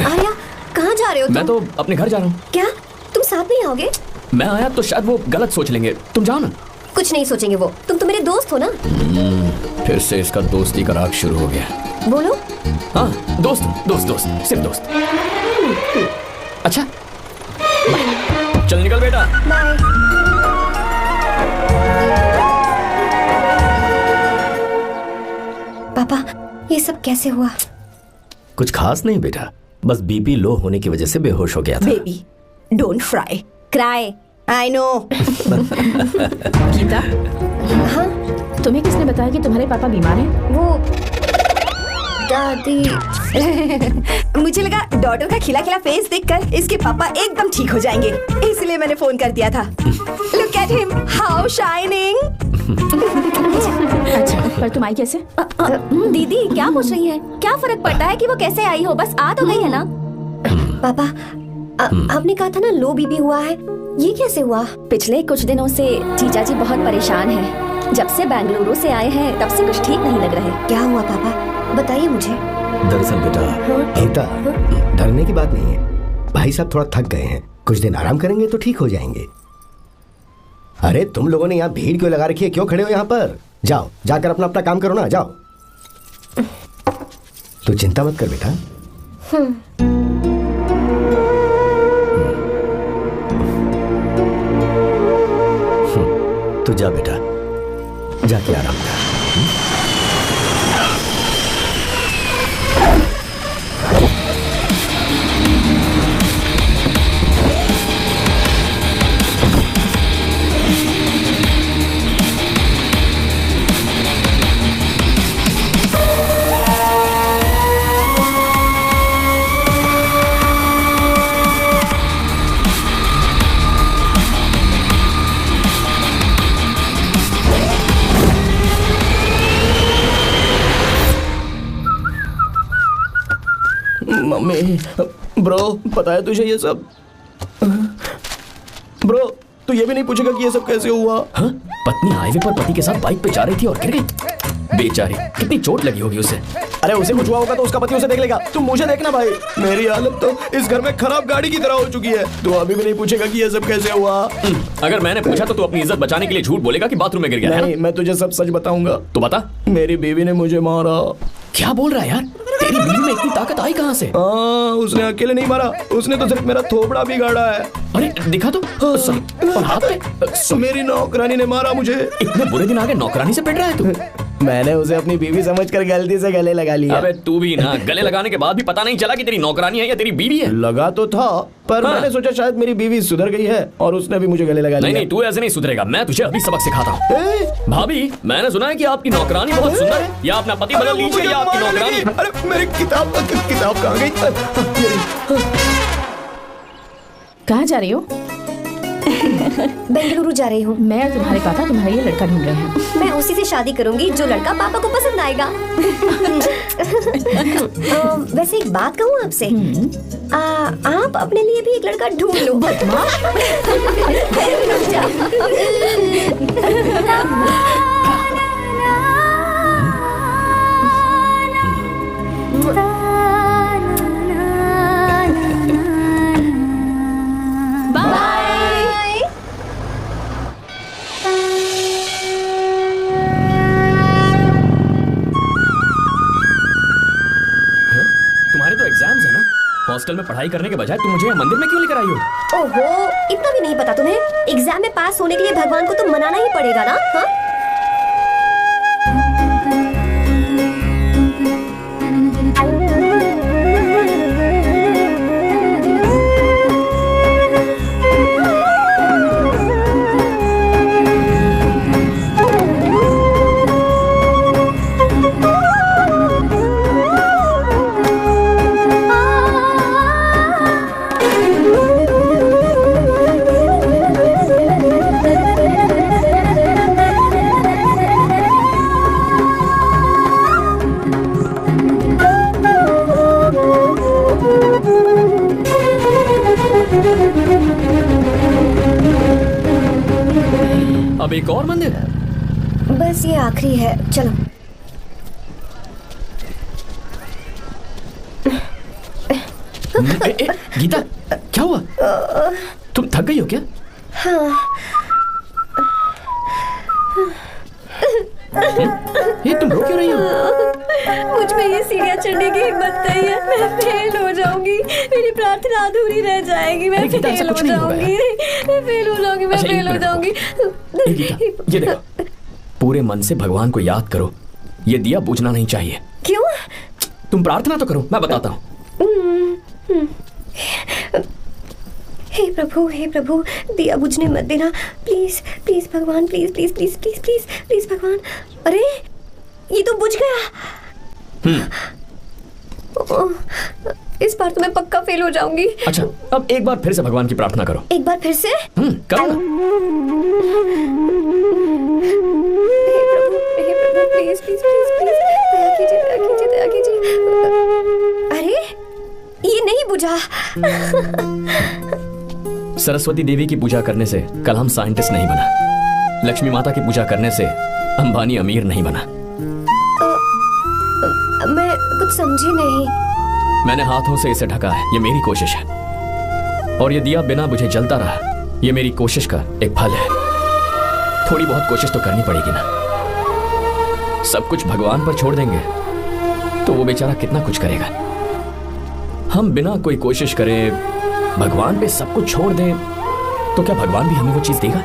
आर्या, कहाँ जा रहे हो तुम? मैं तो अपने घर जा रहा हूँ। क्या? तुम साथ नहीं आओगे? मैं आया तो शायद वो गलत सोच लेंगे, तुम जाओ ना। कुछ नहीं सोचेंगे वो, तुम तो मेरे दोस्त हो ना। फिर से इसका दोस्ती का राग शुरू हो गया। बोलो। हाँ, दोस्त दोस्त दोस्त, सिर्फ दोस्त। अच्छा चल निकल बेटा। बाय। पापा ये सब कैसे हुआ? कुछ खास नहीं बेटा, बस बीपी लो होने की वजह से बेहोश हो गया था। Baby don't fry cry, I know. Geeta, हाँ तुम्हें किसने बताया कि तुम्हारे पापा बीमार हैं? वो दादी। मुझे लगा डॉटर का खिला खिला फेस देखकर इसके पापा एकदम ठीक हो जाएंगे, इसलिए मैंने फोन कर दिया था। Look at him, how shining. अच्छा पर तुम आई कैसे? दीदी क्या पूछ रही है? क्या फर्क पड़ता है कि वो कैसे आई हो, बस आ तो गई है ना। पापा आपने कहा था ना लो बीपी हुआ है, ये कैसे हुआ? पिछले कुछ दिनों से जीजा जी बहुत परेशान हैं। जब से बेंगलुरु से आए हैं तब से कुछ ठीक नहीं लग रहे। क्या हुआ पापा, बताइए मुझे। दरअसल बेटा गीता, डरने की बात नहीं है। भाई साहब थोड़ा थक गए हैं, कुछ दिन आराम करेंगे तो ठीक हो जाएंगे। अरे तुम लोगों ने यहाँ भीड़ क्यों लगा रखी है, क्यों खड़े हो यहाँ पर? जाओ जाकर अपना अपना काम करो ना, जाओ। तू चिंता मत कर बेटा। तू जा बेटा, जाके आराम कर। मम्मी, ब्रो पता है तुझे ये सब? ब्रो तू ये भी नहीं पूछेगा कि ये सब कैसे हुआ? हाँ? पत्नी हाईवे पर पति के साथ बाइक पे जा रही थी और गिर गई। बेचारी, कितनी चोट लगी होगी उसे। अरे उसे कुछ हुआ होगा तो उसका पति उसे देख लेगा, तुम मुझे देखना भाई। मेरी हालत तो इस घर में खराब गाड़ी की तरह हो चुकी है। तू अभी भी नहीं पूछेगा कि ये सब कैसे हुआ? अगर मैंने पूछा तो तू अपनी इज्जत बचाने के लिए झूठ बोलेगा कि बाथरूम में गिर गया। नहीं, मैं तुझे सब सच बताऊंगा। तो बता। मेरी बीवी ने मुझे मारा। क्या बोल रहा है यार? तेरी बीवी में इतनी ताकत आई कहाँ से? उसने अकेले नहीं मारा, उसने तो सिर्फ मेरा थोबड़ा बिगाड़ा है। अरे दिखा तो। और हाथ पे? मेरी नौकरानी ने मारा मुझे। इतने बुरे दिन आ गए, नौकरानी से पिट रहा है तू? मैंने उसे अपनी बीवी समझकर गलती से गले लगा लिया। अबे तू भी ना, गले लगाने के बाद भी पता नहीं चला कि तेरी नौकरानी है या तेरी बीवी है। लगा तो था, पर मैंने सोचा शायद मेरी बीवी सुधर गई है और उसने भी मुझे गले लगा लिया। नहीं, तू ऐसे नहीं सुधरेगा, मैं तुझे अभी सबक सिखाता हूँ। भाभी, मैंने सुना है कि आपकी नौकरानी बहुत सुंदर है, या अपना पति बदल लीजिए या आपकी नौकरानी। अरे मेरी किताब कहाँ गई? कहाँ जा रही हो? बेंगलुरु जा रही हूँ। मैं और तुम्हारे पापा तुम्हारे लिए लड़का ढूंढ रहे हैं। मैं उसी से शादी करूंगी जो लड़का पापा को पसंद आएगा। वैसे एक बात कहूँ आपसे, आप अपने लिए भी एक लड़का ढूंढ लो। बदमाश। हॉस्टल में पढ़ाई करने के बजाय तुम मुझे यहाँ मंदिर में क्यों लेकर आई हो? ओहो, इतना भी नहीं पता तुम्हें? एग्जाम में पास होने के लिए भगवान को तो मनाना ही पड़ेगा ना। हाँ? अब एक और मंदिर? बस ये आखिरी है, चलो। गीता क्या हुआ? तुम थक गई हो क्या? हाँ। ये तुम रो क्यों रही हो? मुझ में ये सीढ़ियाँ चढ़ने की हिम्मत नहीं है। मैं फेल हो जाऊंगी, मेरी प्रार्थना अधूरी रह जाएगी। मैं फेल हो जाऊंगी, मैं फेल हो जाऊंगी, मैं फेल हो जाऊंगी। ये देखो, पूरे मन से भगवान को याद करो। ये दिया बुझना नहीं चाहिए। क्यों? तुम प्रार्थना तो करो, मैं बताता हूँ। हे प्रभु, दिया बुझने मत देना, प्लीज प्लीज भगवान, please please please please please please भगवान। अरे ये तो बुझ गया। इस बार तो मैं पक्का फेल हो जाऊंगी। अच्छा, अब एक बार फिर से भगवान की प्रार्थना करो। एक बार फिर से? करो ना। हे प्रभु, प्लीज प्लीज प्लीज प्लीज, दया कीजिए, दया कीजिए, दया कीजिए। अरे ये नहीं बुझा। सरस्वती देवी की पूजा करने से कलाम साइंटिस्ट नहीं बना। लक्ष्मी माता की पूजा करने से अंबानी अमीर नहीं बना। मैं कुछ समझी नहीं। मैंने हाथों से इसे ढका है, ये मेरी कोशिश है। और ये दिया बिना बुझे जलता रहा, ये मेरी कोशिश का एक फल है। थोड़ी बहुत कोशिश तो करनी पड़ेगी ना। सब कुछ भगवान पर छोड़ देंगे तो वो बेचारा कितना कुछ करेगा। हम बिना कोई कोशिश करे भगवान पे सब कुछ छोड़ दें तो क्या भगवान भी हमें वो चीज देगा?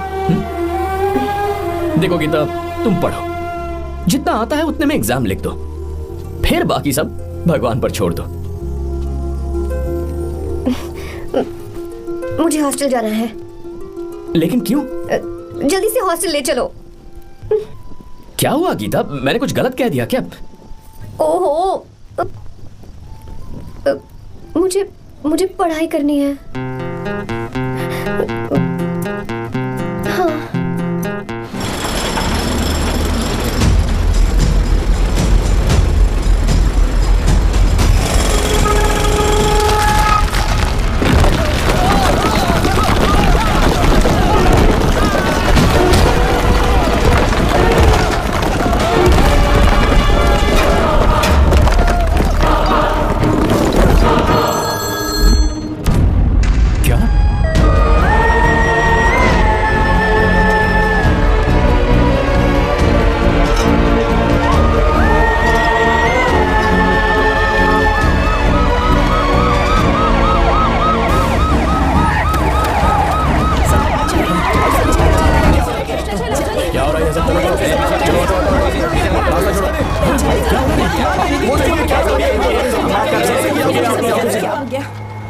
देखो गीता, तुम पढ़ो, जितना आता है उतने में एग्जाम लिख दो, फिर बाकी सब भगवान पर छोड़ दो। मुझे हॉस्टल जाना है। लेकिन क्यों? जल्दी से हॉस्टल ले चलो। क्या हुआ गीता, मैंने कुछ गलत कह दिया क्या? ओहो, मुझे पढ़ाई करनी है। हाँ।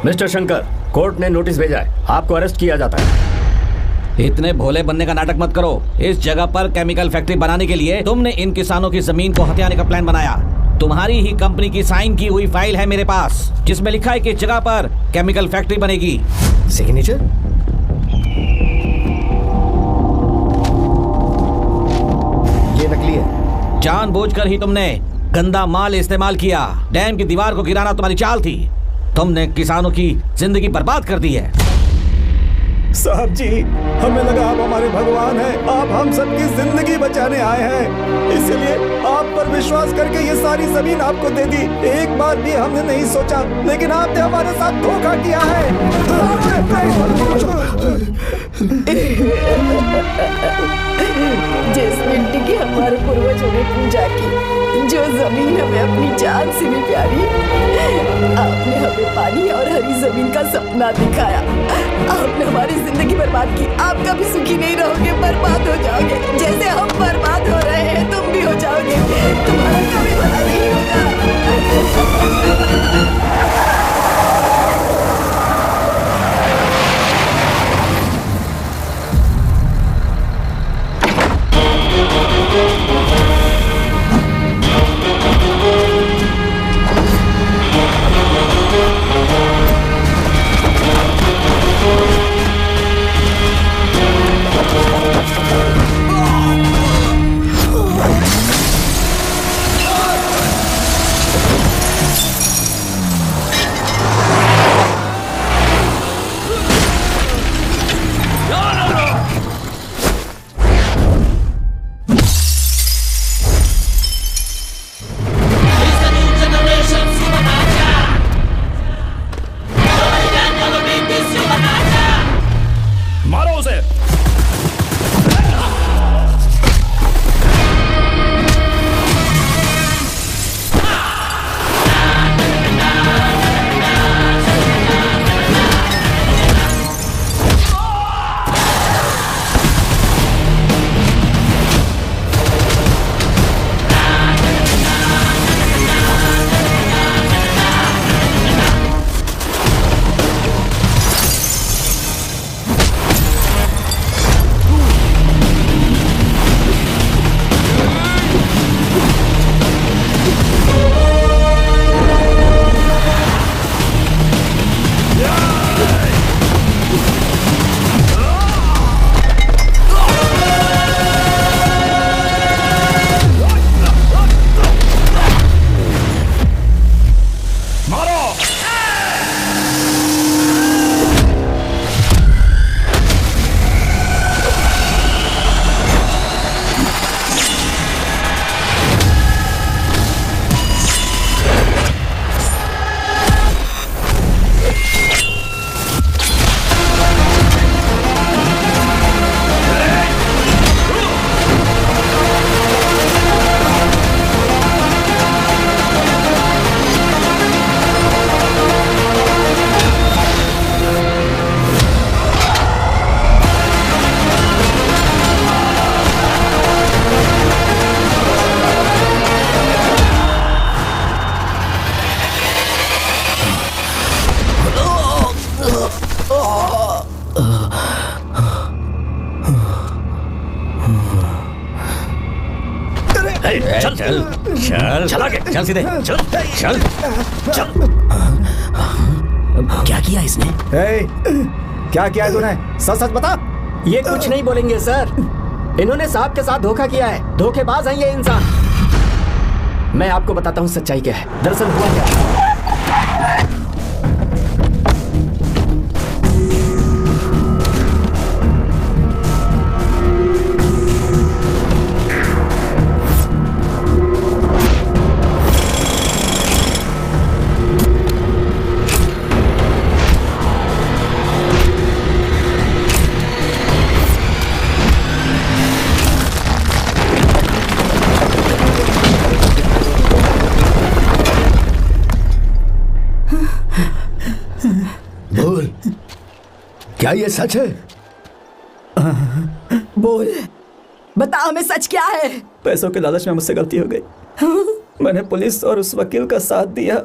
मिस्टर शंकर, कोर्ट ने नोटिस भेजा है, आपको अरेस्ट किया जाता है। इतने भोले बनने का नाटक मत करो। इस जगह पर केमिकल फैक्ट्री बनाने के लिए तुमने इन किसानों की जमीन को हथियाने का प्लान बनाया। तुम्हारी ही कंपनी की साइन की हुई फाइल है मेरे पास, जिसमें लिखा है कि इस जगह पर केमिकल फैक्ट्री बनेगी। सिग्नेचर? ये नकली है। जानबूझकर ही तुमने गंदा माल इस्तेमाल किया। डैम की दीवार को गिराना तुम्हारी चाल थी। तुमने किसानों की जिंदगी बर्बाद कर दी है। साहब जी, हमें लगा आप हमारे भगवान हैं, आप हम सबकी जिंदगी बचाने आए हैं, इसलिए आप पर विश्वास करके ये सारी जमीन आपको दे दी। एक बार भी हमने नहीं सोचा, लेकिन आपने हमारे साथ धोखा किया है। जिस मिट्टी की हमारे पूर्वजों ने पूजा की, जो जमीन हमें अपनी जान से भी प्यारी, आपने हमें पानी और हरी जमीन का सपना दिखाया। आपने हमारी जिंदगी बर्बाद की। आप कभी सुखी नहीं रहोगे, बर्बाद हो जाओगे। जैसे हम बर्बाद हो रहे हैं तुम भी हो जाओगे। तुम्हारा कभी भला नहीं होगा। चल चल चल चल आगे चल सीधे चल चल चल। क्या किया इसने? क्या किया है तूने? सच सच बता। ये कुछ नहीं बोलेंगे सर। इन्होंने साहब के साथ धोखा किया है। धोखेबाज हैं ये इंसान। मैं आपको बताता हूँ सच्चाई क्या है। दरअसल हुआ क्या है। क्या ये सच है? बोल, बता हमें सच क्या है? पैसों के लालच में मुझसे गलती हो गई। मैंने पुलिस और उस वकील का साथ दिया।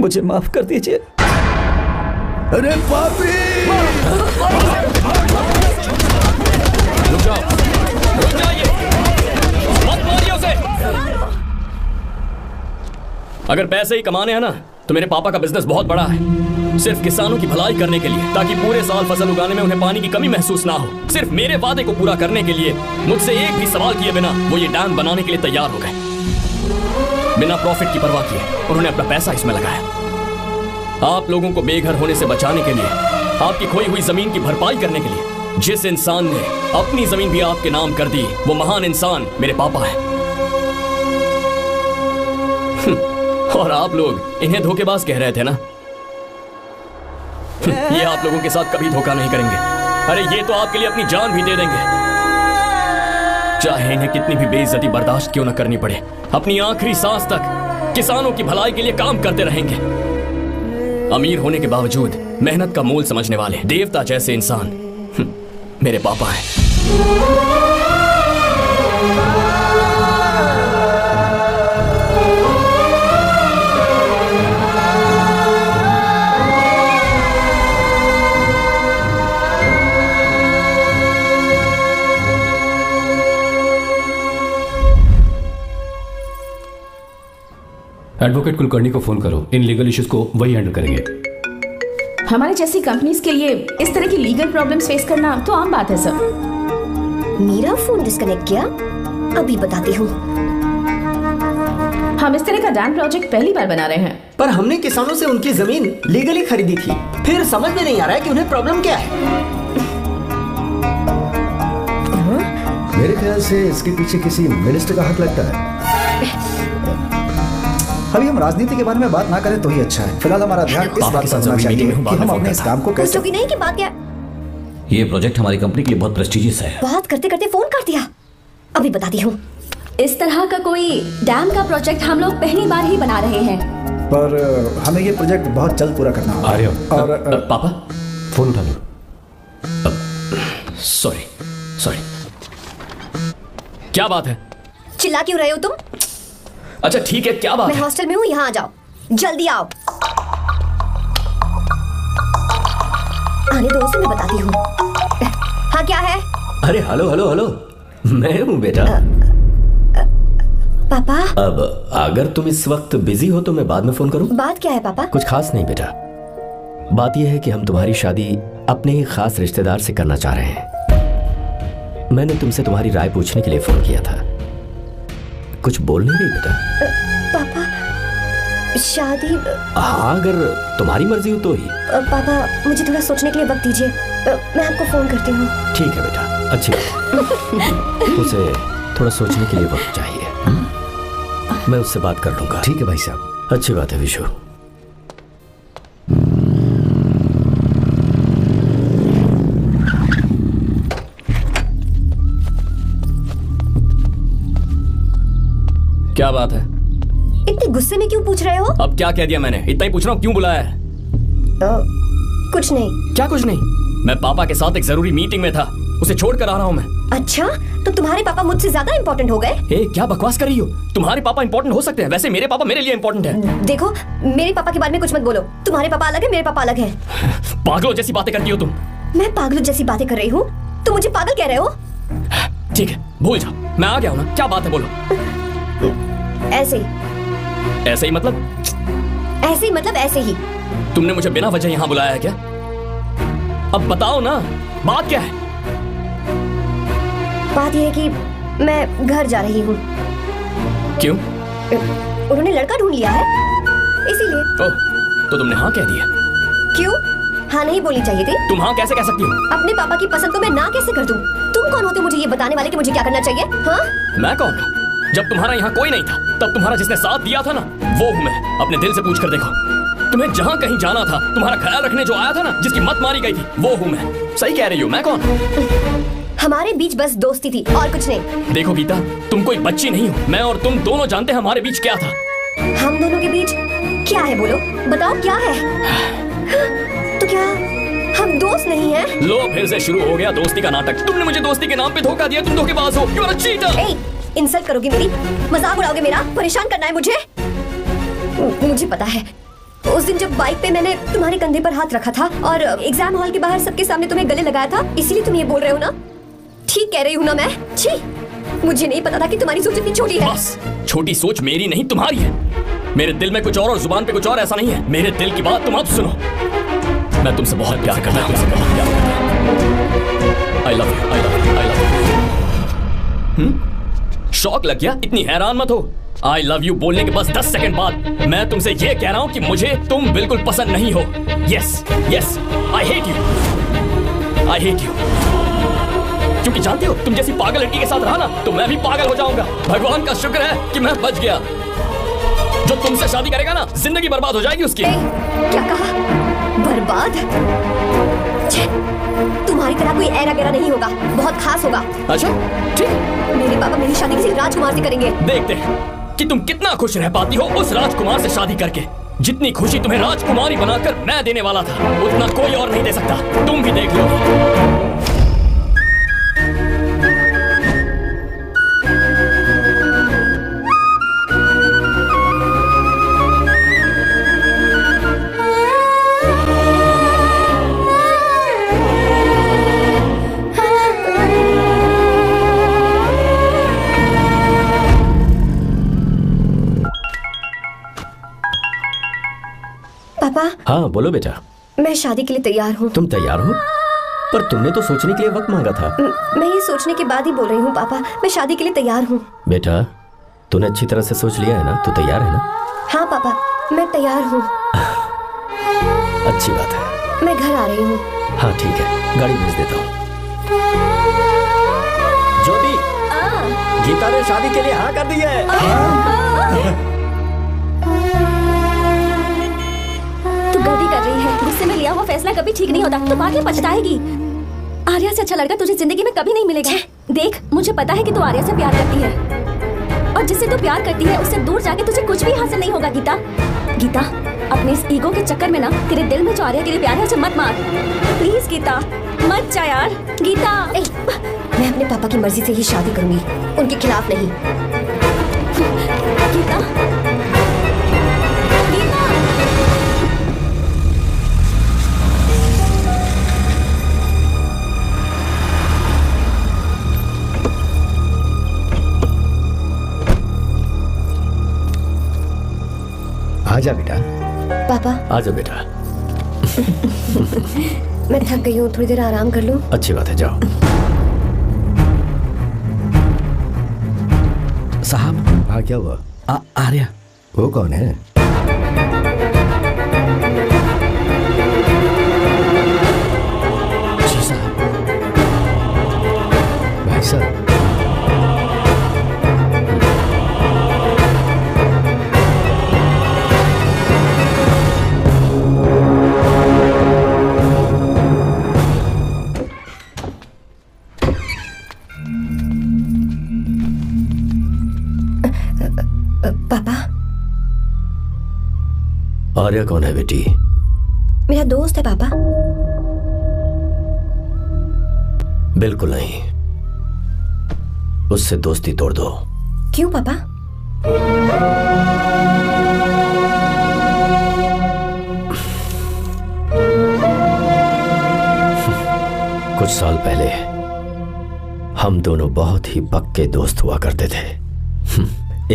मुझे माफ कर दीजिए। अरे पापी! रुक जाओ, रुक जाइए, मत मारिए उसे। अगर पैसे ही कमाने हैं ना, तो मेरे पापा का बिजनेस बहुत बड़ा है, सिर्फ किसानों की भलाई करने के लिए, ताकि पूरे साल फसल उगाने में उन्हें पानी की कमी महसूस ना हो। सिर्फ मेरे वादे को पूरा करने के लिए मुझसे एक भी सवाल किए बिना वो ये डैम बनाने के लिए तैयार हो गए। बिना प्रॉफिट की परवाह किए उन्होंने अपना पैसा इसमें लगाया। आप लोगों को बेघर होने से बचाने के लिए, आपकी खोई हुई जमीन की भरपाई करने के लिए। जिस इंसान ने अपनी जमीन भी आपके नाम कर दी, वो महान इंसान मेरे पापा है। और आप लोग इन्हें धोखेबाज कह रहे थे ना? ये आप लोगों के साथ कभी धोखा नहीं करेंगे। अरे ये तो आपके लिए अपनी जान भी दे देंगे, चाहे इन्हें कितनी भी बेइज्जती बर्दाश्त क्यों न करनी पड़े। अपनी आखिरी सांस तक किसानों की भलाई के लिए काम करते रहेंगे। अमीर होने के बावजूद मेहनत का मोल समझने वाले देवता जैसे इंसान मेरे पापा हैं। एडवोकेट कुलकर्णी को फोन करो। इन लीगल इश्यूज को वही हैंडल करेंगे। हमारी जैसी कंपनीज के लिए इस तरह की लीगल प्रॉब्लम्स फेस करना तो आम बात है सर। मेरा फोन डिस्कनेक्ट किया? अभी बताती हूँ। हम इस तरह का डैम प्रोजेक्ट पहली बार बना रहे हैं। पर हमने किसानों से उनकी जमीन लीगली खरीदी थी। फिर समझ में नहीं आ रहा है कि उन्हें प्रॉब्लम क्या है। मेरे ख्याल से इसके पीछे किसी मिनिस्टर का हक लगता है। अभी हम राजनीति के बारे में बात ना करें तो ही अच्छा है। फिलहाल हमारा ध्यान इस बात पर होना चाहिए कि हम अपने इस काम को कैसे। की नहीं की बात क्या? ये प्रोजेक्ट हमारी कंपनी के लिए बहुत प्रेस्टिजियस है। बात करते करते फोन कर दिया। अभी बताती हूँ। इस तरह का कोई डैम का प्रोजेक्ट हम लोग पहली बार ही बना रहे हैं, पर हमें ये प्रोजेक्ट बहुत जल्द पूरा करना होगा। आर्य, और पापा फोन उठा लो। सॉरी सॉरी, क्या बात है? चिल्ला क्यों रहे हो तुम? अच्छा ठीक है, क्या बात मैं है? हॉस्टल में हूँ, यहाँ आ जाओ, जल्दी आओ। आने दो उसे, मैं बताती हूँ। हाँ क्या है? अरे हेलो हेलो हेलो, मैं हूँ बेटा। पापा। अब अगर तुम इस वक्त बिजी हो तो मैं बाद में फोन करूँ? बात क्या है पापा? कुछ खास नहीं बेटा, बात यह है कि हम तुम्हारी शादी अपने ही खास रिश्तेदार से करना चाह रहे हैं। मैंने तुमसे तुम्हारी राय पूछने के लिए फोन किया था। कुछ बोल नहीं रही बेटा? पापा शादी। हाँ अगर तुम्हारी मर्जी हो तो ही। पापा मुझे थोड़ा सोचने के लिए वक्त दीजिए, मैं आपको फोन करती हूँ। ठीक है बेटा, अच्छी बात। उसे थोड़ा सोचने के लिए वक्त चाहिए। मैं उससे बात कर लूंगा। ठीक है भाई साहब। अच्छी बात है विशु। क्या बात है? इतने गुस्से में क्यों पूछ रहे हो? अब क्या कह दिया मैंने? इतना ही पूछ रहा हूँ, क्यों बुलाया है? कुछ नहीं। क्या कुछ नहीं? मैं पापा के साथ एक जरूरी मीटिंग में था, उसे छोड़ कर आ रहा हूँ मैं। अच्छा, तो तुम्हारे पापा मुझसे ज्यादा इम्पोर्टेंट हो गए? ए, क्या बकवास कर रही हो? तुम्हारे पापा इम्पोर्टेंट हो सकते हैं, वैसे मेरे पापा मेरे लिए इम्पोर्टेंट है। देखो, मेरे पापा के बारे में कुछ मत बोलो। तुम्हारे पापा अलग है, मेरे पापा अलग है। पागलों जैसी बातें करती हो तुम। मैं पागलों जैसी बातें कर रही हूँ? तुम मुझे पागल कह रहे हो? ठीक है, भूल जाओ, मैं आ गया हूँ ना। क्या बात है, बोलो। ऐसे ही। ऐसे ही मतलब? ऐसे ही मतलब ऐसे ही। तुमने मुझे बिना वजह यहाँ बुलाया है क्या? अब बताओ ना, बात क्या है? बात यह है कि मैं घर जा रही हूँ। क्यों? उन्होंने लड़का ढूंढ लिया है, इसीलिए। ओह, तो तुमने हाँ कह दिया? क्यों? हाँ नहीं बोलनी चाहिए थी? तुम हाँ कैसे कह सकती हो? अपने पापा की पसंद को मैं ना कैसे कर दूं? तुम कौन होते मुझे ये बताने वाले कि मुझे क्या करना चाहिए? हाँ? मैं कौन हूँ? जब तुम्हारा यहाँ कोई नहीं था, तब तुम्हारा जिसने साथ दिया था ना, वो हूँ मैं। अपने दिल से पूछ कर देखो। तुम्हें जहाँ कहीं जाना था, तुम्हारा ख्याल रखने जो आया था ना, जिसकी मत मारी गई थी, वो हूँ मैं। सही कह रही हो, मैं कौन? हमारे बीच बस दोस्ती थी और कुछ नहीं। देखो गीता, तुम कोई बच्ची नहीं हो। मैं और तुम दोनों जानते हैं हमारे बीच क्या था। हम दोनों के बीच क्या है? बोलो, बताओ क्या है? तो क्या हम दोस्त नहीं हैं? लो, फिर से शुरू हो गया दोस्ती का नाटक। तुमने मुझे दोस्ती के नाम पे धोखा दिया। तुम धोखेबाज हो। You are a cheater. ए, इंसल्ट करोगी मेरी? मजाक उड़ाओगे मेरा? परेशान करना है मुझे? मुझे पता है, उस दिन जब बाइक पे मैंने तुम्हारे कंधे पर हाथ रखा था और एग्जाम हॉल के बाहर सबके सामने तुम्हें गले लगाया था, इसीलिए तुम ये बोल रहे हो ना? ठीक कह रही हूँ ना मैं? छी, मुझे नहीं पता था कि तुम्हारी सोच इतनी छोटी है। बस, छोटी सोच मेरी नहीं तुम्हारी है। मेरे दिल में कुछ और जुबान पे कुछ और, ऐसा नहीं है। मेरे दिल की बात तुम अब सुनो। मैं तुमसे बहुत प्यार करता हूँ। I love you, I love you, I love you। शौक लग गया? इतनी हैरान मत हो। I love you बोलने के बस 10 सेकंड बाद मैं तुमसे ये कह रहा हूँ कि मुझे तुम बिल्कुल पसंद नहीं हो। Yes, yes, I hate you, I hate you। क्योंकि जानती हो, तुम जैसी पागल लड़की के साथ रहा ना, तो मैं भी पागल हो जाऊंगा। भगवान का शुक्र है कि मैं बच गया। जो तुमसे शादी करेगा ना, जिंदगी बर्बाद हो जाएगी उसकी। क्या कहा? बर्बाद? तुम्हारी तरह कोई ऐरा गैरा नहीं होगा, बहुत खास होगा। अच्छा, ठीक। मेरे पापा मेरी शादी किसी राजकुमार से करेंगे। देखते हैं कि तुम कितना खुश रह पाती हो उस राजकुमार से शादी करके। जितनी खुशी तुम्हें राजकुमारी बनाकर मैं देने वाला था, उतना कोई और नहीं दे सकता। तुम भी देख लो। पापा। हाँ बोलो बेटा। मैं शादी के लिए तैयार हूँ। तुम तैयार हो? पर तुमने तो सोचने के लिए वक्त मांगा था। मैं ये सोचने के बाद ही बोल रही हूँ पापा, मैं शादी के लिए तैयार हूँ। बेटा, तूने अच्छी तरह से सोच लिया है ना? तू तैयार है ना? हाँ पापा, मैं तैयार हूँ। अच्छी बात है। मैं घर आ रही हूँ। हाँ ठीक है, गाड़ी भेज देता हूँ। ज्योति, गीता ने शादी के लिए हाँ कर दी है। गलती कर रही है। गुस्से में लिया हुआ फैसला कभी ठीक नहीं होता। तो बाद में पछताएगी। आर्या से अच्छा लड़का तुझे जिंदगी में कभी नहीं मिलेगा। देख, मुझे पता है कि तू आर्या से प्यार करती है, और जिससे तू प्यार करती है उससे दूर जाके तुझे कुछ भी हासिल नहीं होगा। गीता, गीता, अपने इस ईगो के चक्कर में ना तेरे दिल में जो आर्या के लिए प्यार है उसे मत मार। प्लीज गीता, मत जा यार। गीता, मैं अपने पापा की मर्जी से ही शादी करूंगी, उनके खिलाफ नहीं। गीता, आजा बेटा। पापा। आजा बेटा। मैं थक गई हूँ, थोड़ी देर आराम कर लूँ। अच्छी बात है, जाओ। साहब। हाँ क्या हुआ? आर्या। वो कौन है? जी साहब। भाई साहब। पापा। आर्या कौन है बेटी? मेरा दोस्त है पापा। बिल्कुल नहीं। उससे दोस्ती तोड़ दो। क्यों पापा? कुछ साल पहले हम दोनों बहुत ही पक्के दोस्त हुआ करते थे।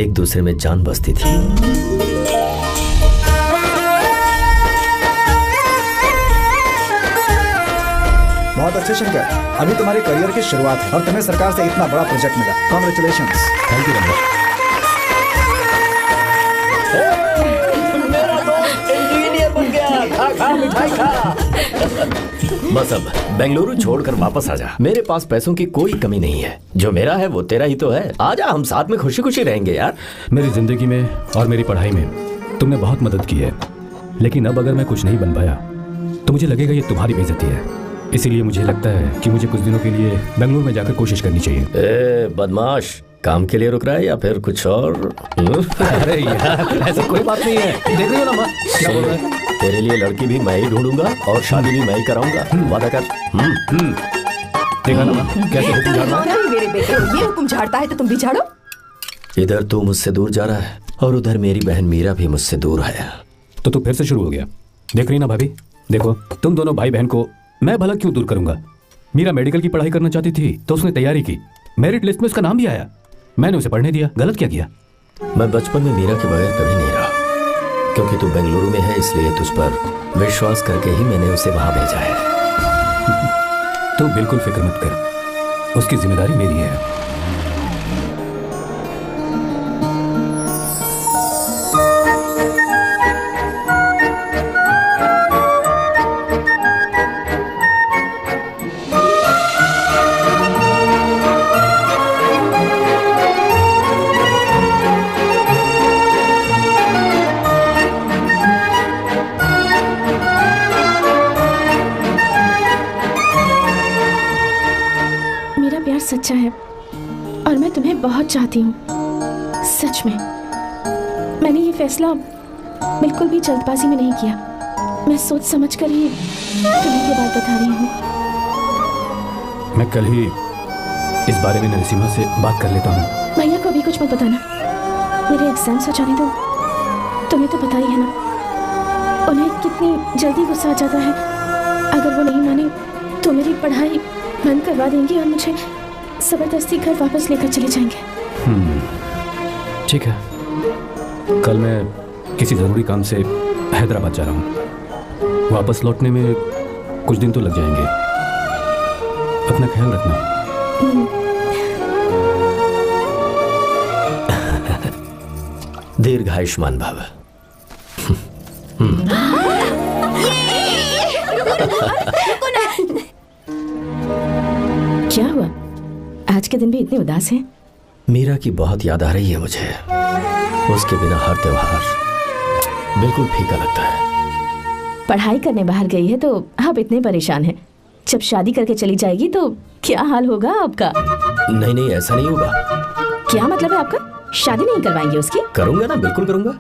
एक दूसरे में जान बसती थी। बहुत अच्छे शंकर, अभी तुम्हारे करियर की शुरुआत है और तुम्हें सरकार से इतना बड़ा प्रोजेक्ट मिला। कॉन्ग्रेचुलेशंस। थैंक यू रंगा। मेरा दोस्त इंजीनियर बन गया। खा खा मिठाई खा। बस अब बेंगलुरु छोड़कर वापस आ जा। मेरे पास पैसों की कोई कमी नहीं है। जो मेरा है वो तेरा ही तो है। आजा, हम साथ में खुशी खुशी रहेंगे यार। मेरी जिंदगी में और मेरी पढ़ाई में तुमने बहुत मदद की है, लेकिन अब अगर मैं कुछ नहीं बन पाया तो मुझे लगेगा ये तुम्हारी बेइज्जती है। इसीलिए मुझे लगता है कि मुझे कुछ दिनों के लिए बेंगलुरु में जाकर कोशिश करनी चाहिए। ए बदमाश, काम के लिए रुक रहा है या फिर कुछ और? अरे यार, ऐसा कोई बात नहीं है। देख रही हो ना माँ, क्या बोल रहा है? तेरे लिए लड़की भी मैं ही ढूंढूंगा और शादी भी मैं ही कराऊंगा। वादा कर। देखा ना माँ, कैसे हुक्म झाड़ रहा है? मेरे बेटे हो, ये हुक्म झाड़ता है तो तुम भी झाड़ो। इधर तू मुझसे दूर जा रहा है और उधर मेरी बहन मीरा भी मुझसे दूर है। तो फिर से शुरू हो गया। देख रही ना भाभी, देखो तुम दोनों भाई बहन को मैं भला क्यों दूर करूंगा? मीरा मेडिकल की पढ़ाई करना चाहती थी तो उसने तैयारी की, मेरिट लिस्ट में उसका नाम भी आया, मैंने उसे पढ़ने दिया। गलत क्या किया? मैं बचपन में मीरा के बगैर कभी नहीं रहा, क्योंकि तू बेंगलुरु में है इसलिए तुझ पर विश्वास करके ही मैंने उसे वहां भेजा है। तू बिल्कुल फिक्र मत कर, उसकी जिम्मेदारी मेरी है। सच्चा है और मैं तुम्हें बहुत चाहती हूँ, सच में। मैंने ये फैसला बिल्कुल भी जल्दबाजी में नहीं किया। मैं सोच समझ कर ही तुम्हें ये बात बता रही हूँ। मैं कल ही इस बारे में नरसिम्हा से बात कर लेता हूँ। भैया को भी कुछ मत बताना, मेरे एग्जाम्स हो जाने दो। तुम्हें तो पता ही है ना उन्हें कितनी जल्दी गुस्सा आ जाता है। अगर वो नहीं माने तो मेरी पढ़ाई बंद करवा देंगे और मुझे जबरदस्ती घर वापस लेकर चले जाएंगे। ठीक है, कल मैं किसी जरूरी काम से हैदराबाद जा रहा हूँ। वापस लौटने में कुछ दिन तो लग जाएंगे। अपना ख्याल रखना। दीर्घायुष्मान भव। क्या हुआ? आज के दिन भी इतने उदास हैं? मीरा की बहुत याद आ रही है मुझे। उसके बिना हर त्योहार बिल्कुल फीका लगता है। पढ़ाई करने बाहर गई है तो आप इतने परेशान हैं। जब शादी करके चली जाएगी तो क्या हाल होगा आपका? नहीं नहीं, ऐसा नहीं होगा। क्या मतलब है आपका? शादी नहीं करवाएंगे उसकी? करूंगा ना, बिल्कुल करूंगा,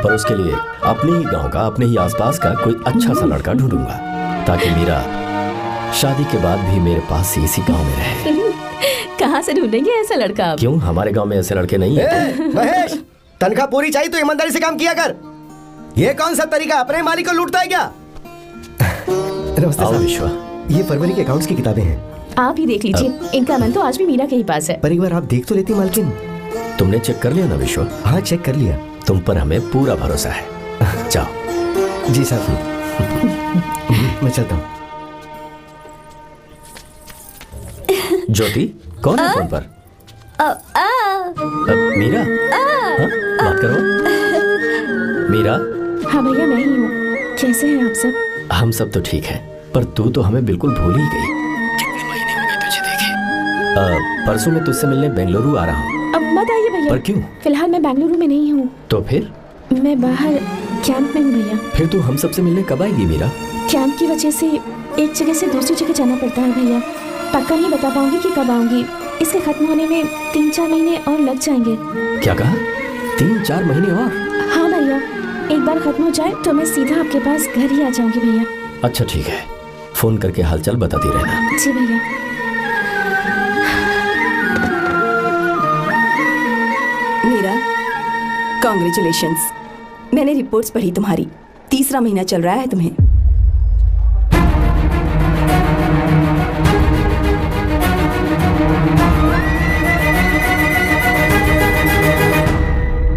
पर उसके लिए अपने ही गांव का, अपने ही आसपास का कोई अच्छा सा लड़का ढूंढूंगा ताकि मीरा शादी के बाद भी मेरे पास इसी गांव में रहे। कहाँ से ढूंढेंगे ऐसा लड़का? क्यों, हमारे गांव में ऐसे लड़के नहीं है? महेश, तनख्वाह पूरी चाहिए तो ईमानदारी से काम किया कर। ये कौन सा तरीका, अपने मालिक को लूटता है क्या? नमस्ते विश्वा, ये फरवरी के अकाउंट्स की किताबें हैं। आप ही देख लीजिए, इनका मन तो आज भी मीरा के ही पास है। पर एक बार आप देख तो लेती मालकिन। तुमने चेक कर लिया ना विश्वा? हाँ, चेक कर लिया। तुम पर हमें पूरा भरोसा है। जाओ। जी साहब। मैं चलता हूँ। ज्योति, कौन है फोन पर? मीरा? हाँ, बात करो। मीरा? हाँ भैया, मैं ही हूँ। कैसे हैं आप सब? हम सब तो ठीक हैं, पर तू तो हमें बिल्कुल भूल ही गई। कितने महीने हो गए तुझे देखे। परसों मैं तुझसे मिलने बेंगलुरु आ रहा हूँ। अब मत आइए भैया। पर क्यों? फिलहाल मैं बेंगलुरु में नहीं हूँ। तो फिर? मैं बाहर कैंप में हूँ भैया। फिर तू हम सबसे मिलने कब आएगी मीरा? कैंप की वजह से एक जगह से दूसरी जगह जाना पड़ता है भैया। पक्का नहीं बता पाऊंगी कि कब आऊंगी। इसके खत्म होने में 3-4 महीने और लग जाएंगे। क्या कहा? 3-4 महीने और? हाँ भैया, एक बार खत्म हो जाए तो मैं सीधा आपके पास घर ही आ जाऊंगी भैया। अच्छा ठीक है, फोन करके हालचाल बताती रहना। जी भैया। कॉन्ग्रेचुलेशंस। मैंने रिपोर्ट्स पढ़ी तुम्हारी, 3रा महीना चल रहा है तुम्हें।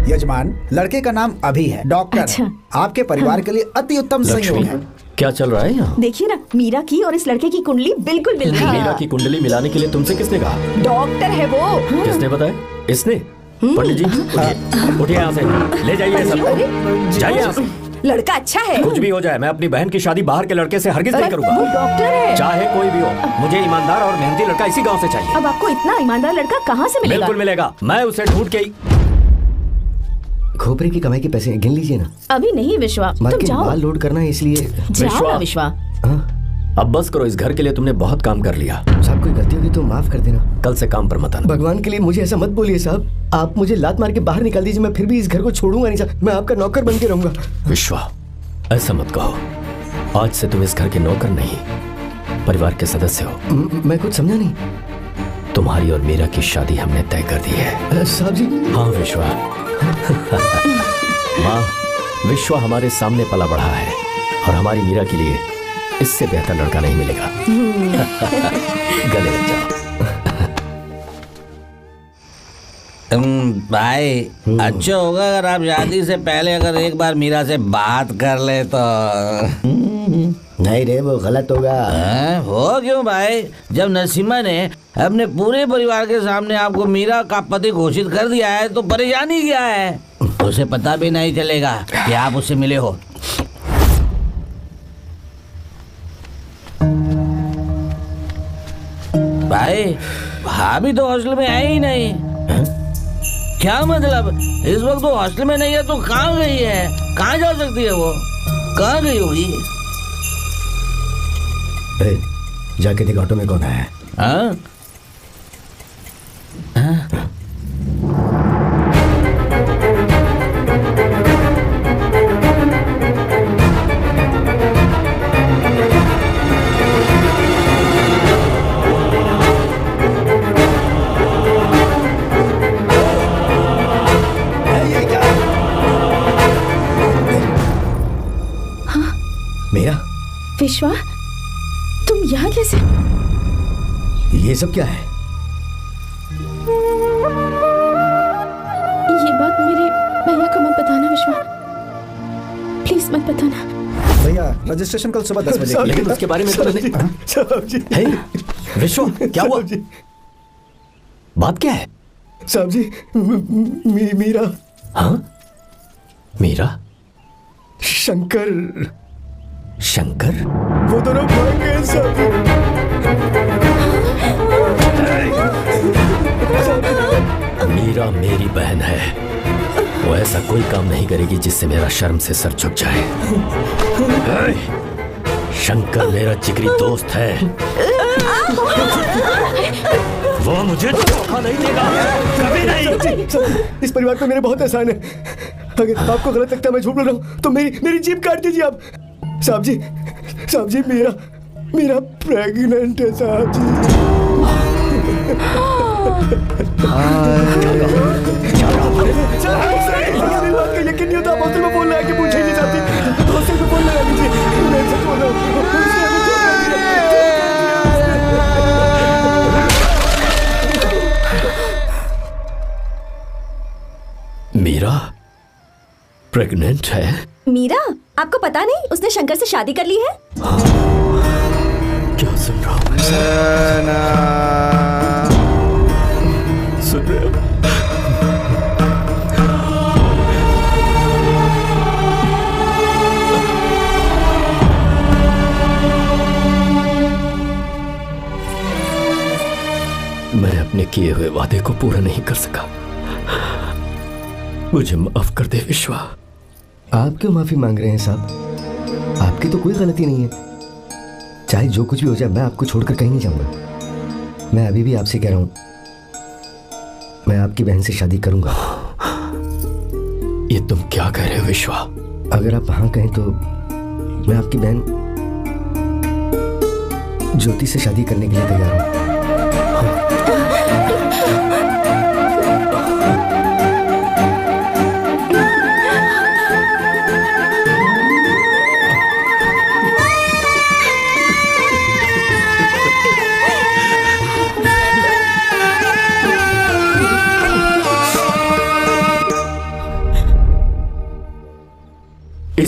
यजमान, लड़के का नाम अभी है, डॉक्टर। अच्छा। आपके परिवार के लिए अति उत्तम संयोग है। क्या चल रहा है यहाँ? देखिए ना, मीरा की और इस लड़के की कुंडली बिल्कुल मिल रही है। मीरा की कुंडली मिलाने के लिए तुमसे किसने कहा? डॉक्टर है वो। किसने बताया? इसने? पंडित जी उठिए यहाँ से, ले जाइए सब, जाइए यहाँ से। लड़का अच्छा है। कुछ भी हो जाए, मैं अपनी बहन की शादी बाहर के लड़के से हरगिज नहीं करूंगा। वो डॉक्टर है। चाहे कोई भी हो, मुझे ईमानदार और मेहनती लड़का इसी गांव से चाहिए। अब आपको इतना ईमानदार लड़का कहाँ से मिलेगा? बिल्कुल मिलेगा, मैं उसे ढूंढ के ही। खोपरे की कमाई के पैसे गिन लीजिए ना। अभी नहीं विश्वा, तुम जाओ। माल लोड करना है इसलिए। जाओ विश्वा। अब बस करो, इस घर के लिए तुमने बहुत काम कर लिया। साहब कोई गलती होगी तो माफ कर देना। कल से काम पर मत आना। भगवान के लिए मुझे ऐसा मत बोलिए साहब, आप मुझे लात मार के बाहर निकाल दीजिए, मैं फिर भी इस घर को छोड़ूंगा नहीं साहब, मैं आपका नौकर बन के रहूंगा। विश्वा, ऐसा मत कहो, आज से तुम इस घर के नौकर नहीं, परिवार के सदस्य हो। मैं कुछ समझा नहीं। तुम्हारी और मीरा की शादी हमने तय कर दी है। साहब जी। हाँ विश्वा। माँ, विश्वा हमारे सामने पला बढ़ा है और हमारी मीरा के लिए इससे बेहतर लड़का नहीं मिलेगा। गले लग जाओ। भाई अच्छा होगा अगर आप शादी से पहले अगर एक बार मीरा से बात कर ले तो। नहीं रे, वो गलत होगा। हो क्यों भाई? जब नसीमा ने अपने पूरे परिवार के सामने आपको मीरा का पति घोषित कर दिया है तो परेशानी क्या है? उसे पता भी नहीं चलेगा कि आप उससे मिले हो। भाई भाभी तो हॉस्टल में है ही नहीं। क्या मतलब? इस वक्त तो हॉस्टल में नहीं है तो कहाँ गई है? कहाँ जा सकती है वो? कहाँ गई होगी? जाके देख ऑटो में कौन है। हाँ? मीरा। विश्वा, तुम यहाँ कैसे? ये सब क्या है? ये बात मेरे भैया को मत बताना विश्वा, प्लीज मत बताना। भैया रजिस्ट्रेशन कल सुबह 10 बजे। लेकिन उसके बारे में तो नहीं। विश्वा, क्या हुआ? बात क्या है? साहब जी, मीरा। हाँ? मीरा? शंकर। शंकर? वो दोनों भाग गए साहब जी। मीरा मेरी बहन है, वो ऐसा कोई काम नहीं करेगी जिससे मेरा शर्म से सर झुक जाए। शंकर मेरा जिगरी दोस्त है, वो मुझे धोखा नहीं देगा, कभी नहीं। इस परिवार पे मेरे बहुत एहसान है, अगर आपको गलत लगता है मैं झूठ बोल रहा हूँ तो मेरी जीभ काट दीजिए आप। साहब जी मीरा प्रेग्नेंट है साहब जी। मेरी बात का यकीन नहीं होता, आप हॉस्टल में फोन लगा के पूछ ही नहीं चाहती। हॉस्टल में फोन लगा दीजिए, मैं सच बोल रहा हूँ। मीरा प्रेग्नेंट है? मीरा, आपको पता नहीं उसने शंकर से शादी कर ली है? क्या सुन रहा हूँ? सुन रहे हो? मैं अपने किए हुए वादे को पूरा नहीं कर सका, मुझे माफ कर दे विश्वा। आप क्यों माफी मांग रहे हैं साहब? आपकी तो कोई गलती नहीं है। चाहे जो कुछ भी हो जाए, मैं आपको छोड़कर कहीं नहीं जाऊंगा। मैं अभी भी आपसे कह रहा हूं, मैं आपकी बहन से शादी करूंगा। ये तुम क्या कह रहे हो विश्वा? अगर आप हाँ कहें तो मैं आपकी बहन ज्योति से शादी करने के लिए तैयार हूं।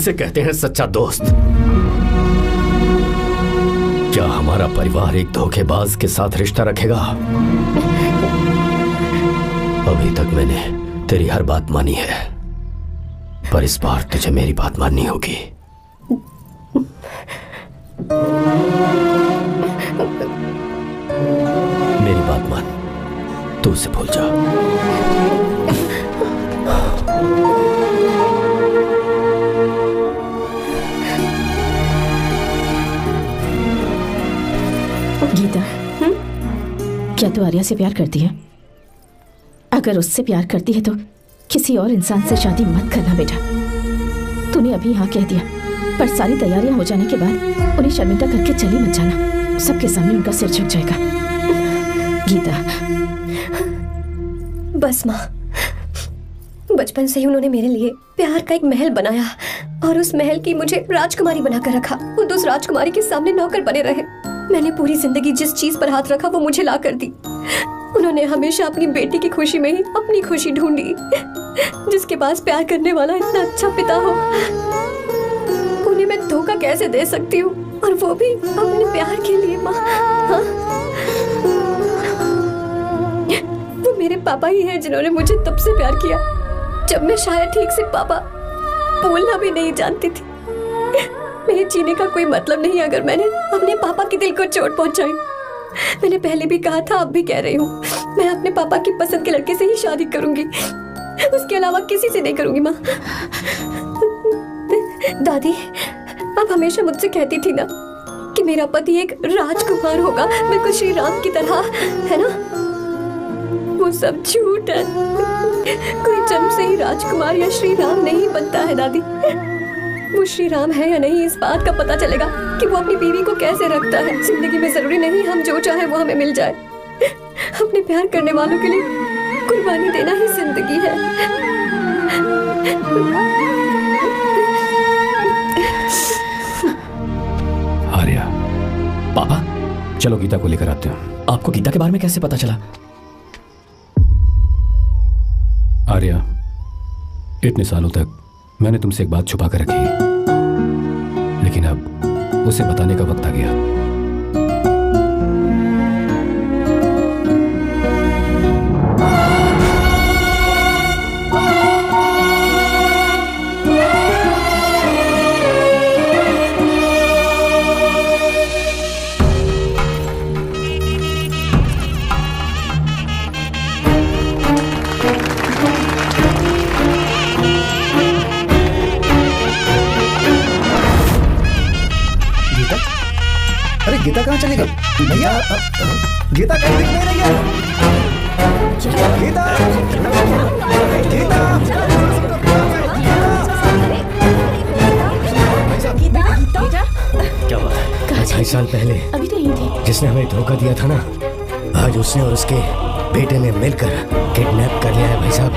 इसे कहते हैं सच्चा दोस्त। क्या हमारा परिवार एक धोखेबाज के साथ रिश्ता रखेगा? अभी तक मैंने तेरी हर बात मानी है, पर इस बार तुझे मेरी बात माननी होगी। मेरी बात मान, तू उसे भूल जा। गीता, क्या तू आर्या से प्यार करती है? अगर उससे प्यार करती है तो किसी और इंसान से शादी मत करना बेटा। तूने अभी हाँ कह दिया, पर सारी तैयारियां हो जाने के बाद उन्हें शर्मिंदा करके चली मत जाना। सबके सामने उनका सिर झुक जाएगा। गीता। बस माँ, बचपन से ही उन्होंने मेरे लिए प्यार का एक महल बनाया और उस महल की मुझे राजकुमारी बनाकर रखा। वो उस राजकुमारी के सामने नौकर बने रहे। मैंने पूरी जिंदगी जिस चीज पर हाथ रखा वो मुझे ला कर दी। उन्होंने हमेशा अपनी बेटी की खुशी में ही अपनी खुशी ढूंढी। जिसके पास प्यार करने वाला इतना अच्छा पिता हो, उन्हें मैं धोखा कैसे दे सकती हूँ, और वो भी अपने प्यार के लिए। माँ, हाँ? वो मेरे पापा ही हैं जिन्होंने मुझे तब से प्यार किया जब मैं शायद ठीक से पापा बोलना भी नहीं जानती थी। मेरे जीने का कोई मतलब नहीं अगर मैंने अपने पापा के दिल को चोट पहुंचाई। मैंने पहले भी कहा था, अब भी कह रही हूँ, मैं अपने पापा की पसंद के लड़के से ही शादी करूंगी, उसके अलावा किसी से नहीं करूंगी। माँ, दादी आप हमेशा मुझसे कहती थी ना कि मेरा पति एक राजकुमार होगा, बिल्कुल श्री राम की तरह, है ना? वो सब झूठ है। कोई जन्म से ही राजकुमार या श्री राम नहीं बनता है दादी। वो श्री राम है या नहीं, इस बात का पता चलेगा कि वो अपनी बीवी को कैसे रखता है। जिंदगी में जरूरी नहीं हम जो चाहे वो हमें मिल जाए। अपने प्यार करने वालों के लिए कुर्बानी देना ही जिंदगी है। आर्या, पापा चलो गीता को लेकर आते हैं। आपको गीता के बारे में कैसे पता चला? आर्या, इतने सालों तक मैंने तुमसे एक बात छुपा कर रखी, लेकिन अब उसे बताने का वक्त आ गया। गीता कहाँ चली गई? भैया, गीता कहीं दिख नहीं रही है। गीता, गीता, क्या बात है? 2 साल पहले अभी तो यही थी। जिसने हमें धोखा दिया था ना, आज उसने और उसके बेटे ने मिलकर किडनैप कर लिया है भाई साहब।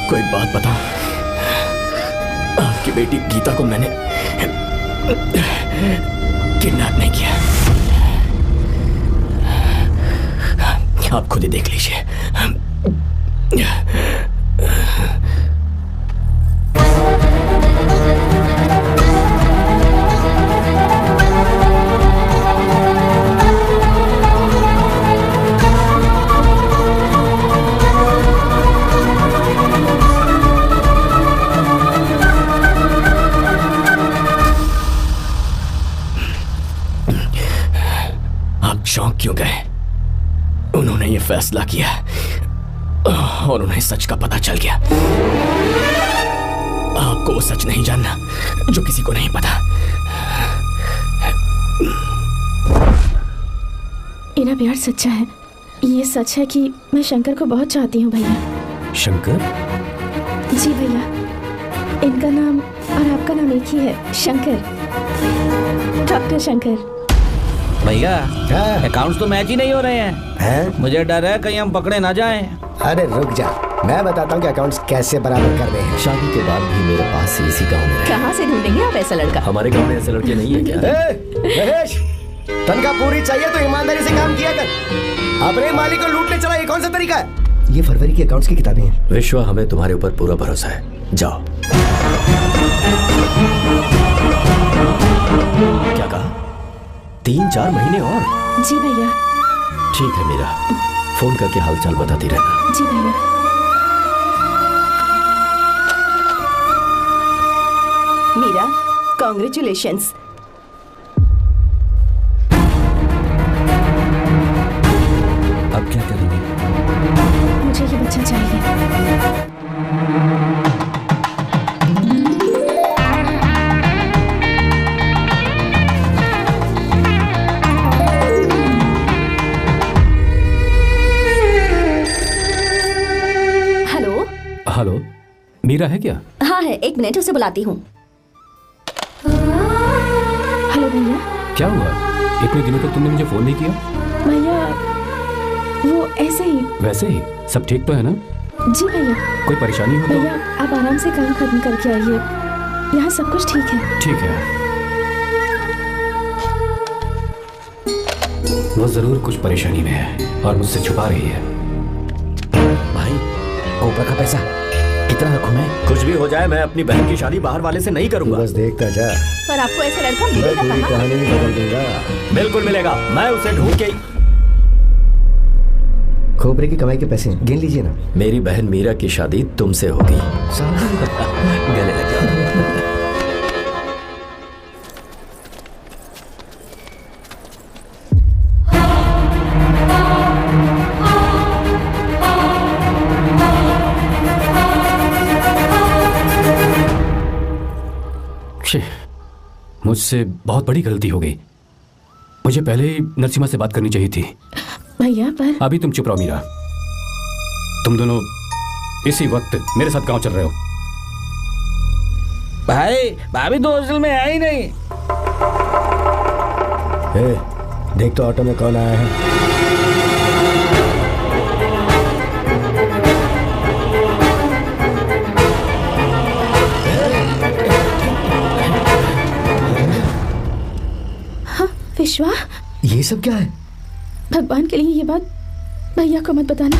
आपको एक बात बताऊं, आपकी बेटी गीता को मैंने किडनैप नहीं किया। आप खुद ही देख लीजिए। चौंक क्यों गए? उन्होंने ये फैसला किया और उन्हें सच का पता चल गया। आपको वो सच नहीं जानना जो किसी को नहीं पता। मेरा प्यार सच्चा है। ये सच है कि मैं शंकर को बहुत चाहती हूँ भैया। शंकर? जी भैया, इनका नाम और आपका नाम एक ही है, शंकर, डॉक्टर शंकर। भैया अकाउंट्स तो मैच ही नहीं हो रहे हैं। मुझे डर है कहीं हम पकड़े ना जाएं। अरे रुक जा, मैं बताता हूँ कि अकाउंट्स कैसे बराबर करने हैं। शादी के बाद भी मेरे पास इसी गांव में कहाँ से ढूंढेंगे आप ऐसा लड़का? हमारे गांव में ऐसे लड़के नहीं है क्या? महेश, तनख्वाह पूरी चाहिए तो ईमानदारी से काम किया कर। अपने मालिक को लूटने चला, ये कौन सा तरीका है? ये फरवरी की अकाउंट्स की किताबें हैं। विश्वा, हमें तुम्हारे ऊपर पूरा भरोसा है, जाओ। क्या कहा? 3-4 महीने और? जी भैया। ठीक है मीरा, फोन करके हालचाल बताती रहना। जी भैया। मीरा, कॉन्ग्रेचुलेशंस। अब क्या करेंगे? मुझे ये बच्चा चाहिए। हेलो, मीरा है क्या? हाँ है, 1 मिनट उसे बुलाती हूँ। हेलो भैया। क्या हुआ? इतने दिनों तक तुमने मुझे फोन नहीं किया? भैया वो ऐसे ही। वैसे ही? सब ठीक तो है ना? जी भैया। कोई परेशानी हो तो? भैया आप आराम से काम खत्म करके आइए, यहाँ सब कुछ ठीक है। ठीक है। वो जरूर कुछ परेशानी में है और मुझसे छुपा रही है। भाई, ऊपर का पैसा कितना रखूं मैं? कुछ भी हो जाए, मैं अपनी बहन की शादी बाहर वाले से नहीं करूंगा। बस देखता जा। पर आपको ऐसा लड़का मिलेगा पूरी कहाँ? कहानी बदल दूंगा। बिल्कुल मिलेगा, मैं उसे ढूंढ के। खोपरे की कमाई के पैसे गिन लीजिए ना। मेरी बहन मीरा की शादी तुमसे होगी। गले लग जाओ। मुझसे बहुत बड़ी गलती हो गई। मुझे पहले ही नरसिम्हा से बात करनी चाहिए थी। भैया पर अभी तुम चुप रहो मीरा। तुम दोनों इसी वक्त मेरे साथ गांव चल रहे हो। भाई भाभी तो हॉस्टल में है ही नहीं। देख तो ऑटो में कौन आया है। विश्वा, ये सब क्या है? भगवान के लिए ये बात भैया को मत बताना।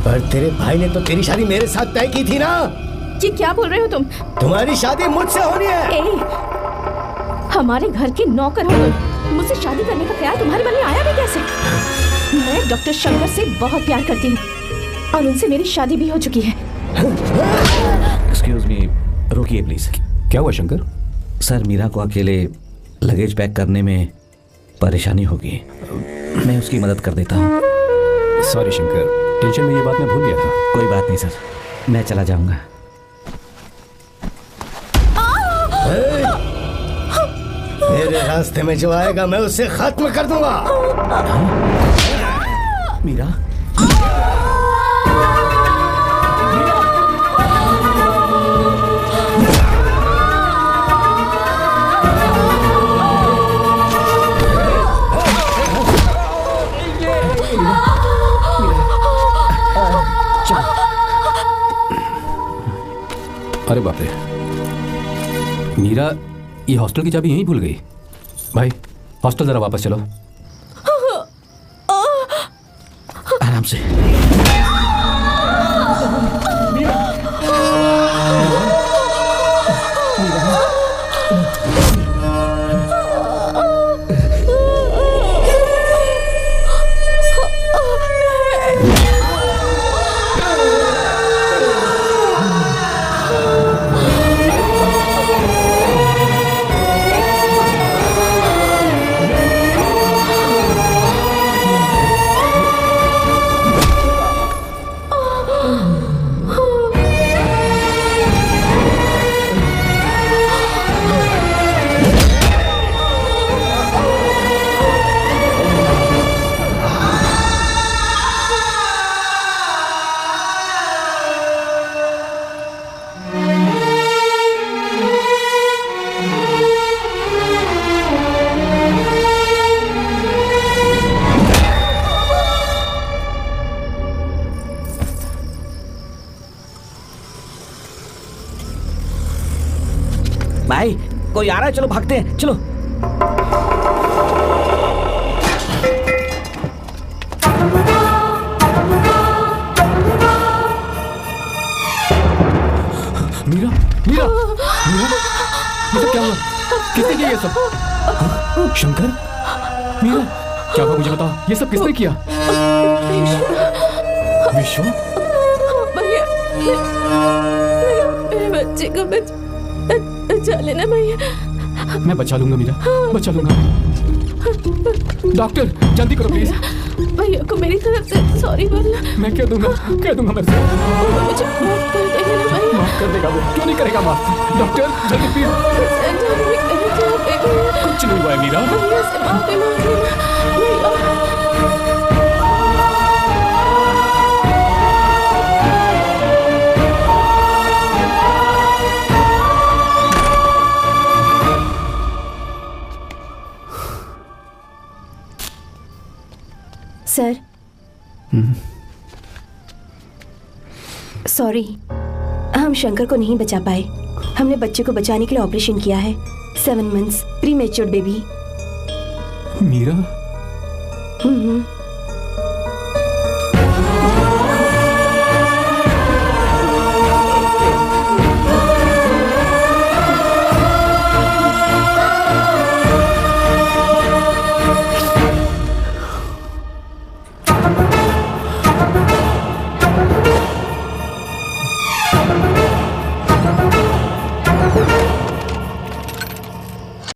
पर तेरे भाई ने तो तेरी शादी मेरे साथ तय की थी ना। ये क्या बोल रहे हो तुम? तुम्हारी शादी मुझसे होनी है। हमारे घर के नौकर हो तुम, मुझसे शादी करने का ख्याल तुम्हारे मन में आया भी कैसे? मैं डॉक्टर शंकर से बहुत प्यार करती हूँ और उनसे मेरी शादी भी हो चुकी है। एक्सक्यूज मी, रुकिए प्लीज। क्या हुआ शंकर? सर, मीरा को अकेले लगेज पैक करने में परेशानी होगी, मैं उसकी मदद कर देता हूँ। सॉरी शंकर, टेंशन में ये बात मैं भूल गया था। कोई बात नहीं सर, मैं चला जाऊंगा। मेरे रास्ते में जो आएगा मैं उसे खत्म कर दूंगा। मीरा, अरे बाप रे, मीरा ये हॉस्टल की चाबी यहीं भूल गई। भाई हॉस्टल जरा वापस चलो। आराम से। भाई कोई आ रहा है, चलो भागते हैं, चलो। मीरा, मीरा, मीरा, ये सब क्या हुआ? किसने किया ये सब? शंकर, मीरा, क्या हुआ मुझे बताओ, ये सब किसने किया? विश्व? भैया, मेरे बच्चे को बचा लेना भैया। मैं बचा लूंगा मीरा, बचा लूंगा। डॉक्टर जल्दी करो प्लीज। भैया को मेरी तरफ से सॉरी बोलना। मैं कह दूंगा मैं से। मुझे माफ कर देगा ना भैया। माफ कर देगा वो, क्यों नहीं करेगा माफ? डॉक्टर जल्दी प्लीज। कुछ नहीं हुआ है मीरा। भैया से माफी मांग लेना भैया। सर, सॉरी, हम शंकर को नहीं बचा पाए। हमने बच्चे को बचाने के लिए ऑपरेशन किया है। 7 months pre matured baby. Meera?